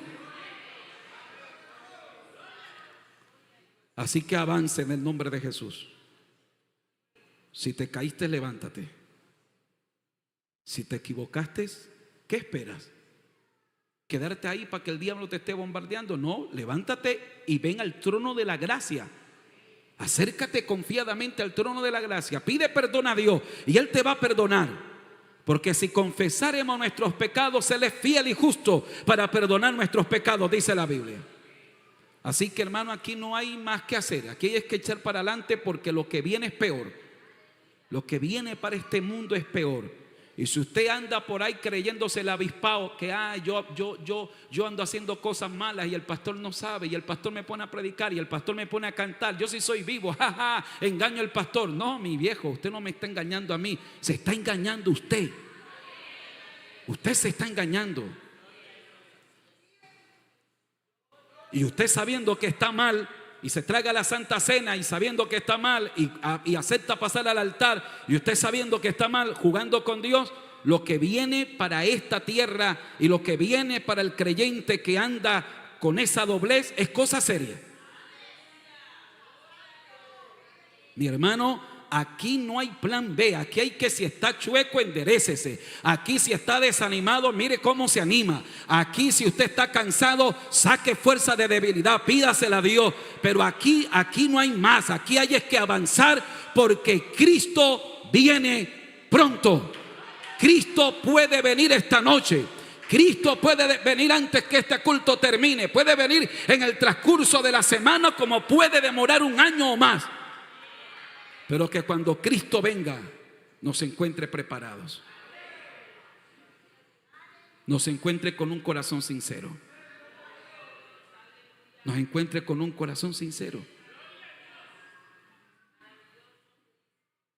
Así que avance en el nombre de Jesús. Si te caíste, levántate. Si te equivocaste, ¿qué esperas? ¿Quedarte ahí para que el diablo te esté bombardeando? No, levántate y ven al trono de la gracia. Acércate confiadamente al trono de la gracia. Pide perdón a Dios y Él te va a perdonar. Porque si confesaremos nuestros pecados, Él es fiel y justo para perdonar nuestros pecados, dice la Biblia. Así que, hermano, aquí no hay más que hacer. Aquí hay que echar para adelante porque lo que viene es peor. Lo que viene para este mundo es peor. Y si usted anda por ahí creyéndose el avispado, que yo ando haciendo cosas malas y el pastor no sabe, y el pastor me pone a predicar y el pastor me pone a cantar, yo sí soy vivo, engaño al pastor. No, mi viejo, usted no me está engañando a mí, se está engañando usted. Usted se está engañando. Y usted sabiendo que está mal y se traga la Santa Cena y sabiendo que está mal y acepta pasar al altar y usted sabiendo que está mal, jugando con Dios, lo que viene para esta tierra y lo que viene para el creyente que anda con esa doblez es cosa seria. Mi hermano, aquí no hay plan B. Aquí hay que, si está chueco, enderécese. Aquí si está desanimado, mire cómo se anima. Aquí si usted está cansado, saque fuerza de debilidad, pídasela a Dios. Pero aquí no hay más. Aquí hay es que avanzar, porque Cristo viene pronto. Cristo puede venir esta noche. Cristo puede venir antes que este culto termine. Puede venir en el transcurso de la semana, como puede demorar un año o más. Pero que cuando Cristo venga, nos encuentre preparados. Nos encuentre con un corazón sincero. Nos encuentre con un corazón sincero.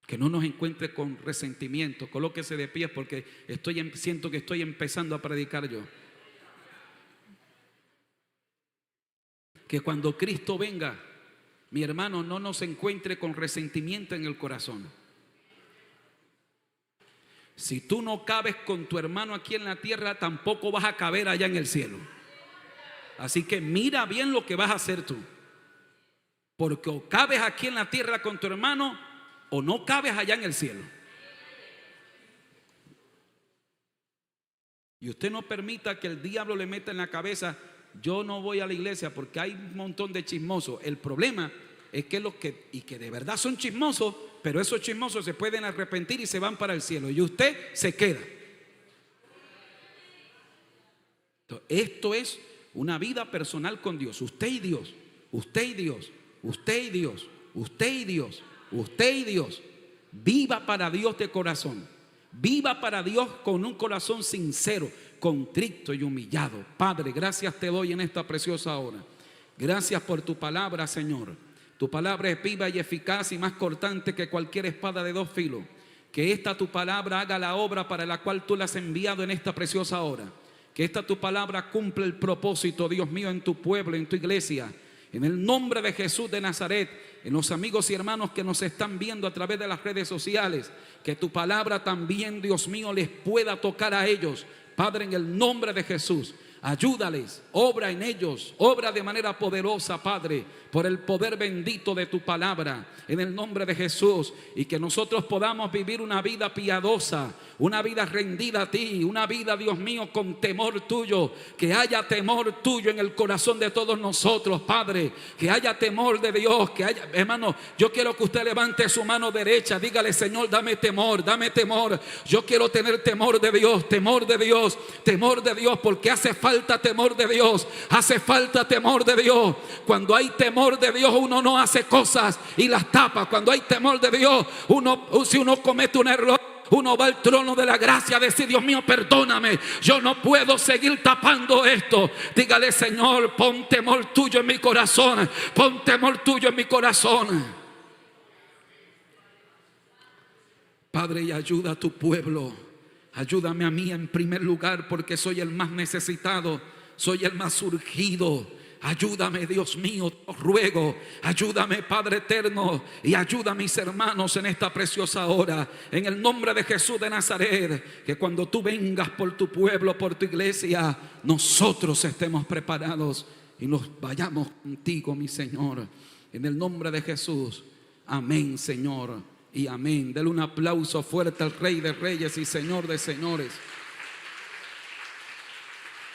Que no nos encuentre con resentimiento. Colóquese de pie, porque siento que estoy empezando a predicar yo. Que cuando Cristo venga, mi hermano, no nos encuentre con resentimiento en el corazón. Si tú no cabes con tu hermano aquí en la tierra, tampoco vas a caber allá en el cielo. Así que mira bien lo que vas a hacer tú. Porque o cabes aquí en la tierra con tu hermano, o no cabes allá en el cielo. Y usted no permita que el diablo le meta en la cabeza: yo no voy a la iglesia porque hay un montón de chismosos. El problema es que que de verdad son chismosos, pero esos chismosos se pueden arrepentir y se van para el cielo, y usted se queda. Entonces, esto es una vida personal con Dios. Usted y Dios, usted y Dios, usted y Dios, usted y Dios, usted y Dios. Viva para Dios de corazón. Viva para Dios con un corazón sincero, contrito y humillado. Padre, gracias te doy en esta preciosa hora. Gracias por tu palabra, Señor. Tu palabra es viva y eficaz y más cortante que cualquier espada de dos filos. Que esta tu palabra haga la obra para la cual tú la has enviado en esta preciosa hora. Que esta tu palabra cumpla el propósito, Dios mío, en tu pueblo, en tu iglesia. En el nombre de Jesús de Nazaret, en los amigos y hermanos que nos están viendo a través de las redes sociales, que tu palabra también, Dios mío, les pueda tocar a ellos. Padre, en el nombre de Jesús, ayúdales, obra en ellos, obra de manera poderosa, Padre, por el poder bendito de tu palabra, en el nombre de Jesús. Y que nosotros podamos vivir una vida piadosa, una vida rendida a ti, una vida, Dios mío, con temor tuyo. Que haya temor tuyo en el corazón de todos nosotros, Padre. Que haya temor de Dios, que haya, hermano, yo quiero que usted levante su mano derecha, dígale: Señor, dame temor, dame temor. Yo quiero tener temor de Dios, temor de Dios, temor de Dios, porque hace falta temor de Dios, hace falta temor de Dios. Cuando hay temor de Dios, uno no hace cosas y las tapa. Cuando hay temor de Dios, si uno comete un error, uno va al trono de la gracia a decir: Dios mío, perdóname, yo no puedo seguir tapando esto. Dígale: Señor, pon temor tuyo en mi corazón, pon temor tuyo en mi corazón. Padre, y ayuda a tu pueblo. Ayúdame a mí en primer lugar, porque soy el más necesitado, soy el más urgido. Ayúdame, Dios mío, te ruego. Ayúdame, Padre eterno, y ayuda a mis hermanos en esta preciosa hora. En el nombre de Jesús de Nazaret, que cuando tú vengas por tu pueblo, por tu iglesia, nosotros estemos preparados y nos vayamos contigo, mi Señor. En el nombre de Jesús. Amén, Señor, y amén. Dele un aplauso fuerte al Rey de Reyes y Señor de Señores.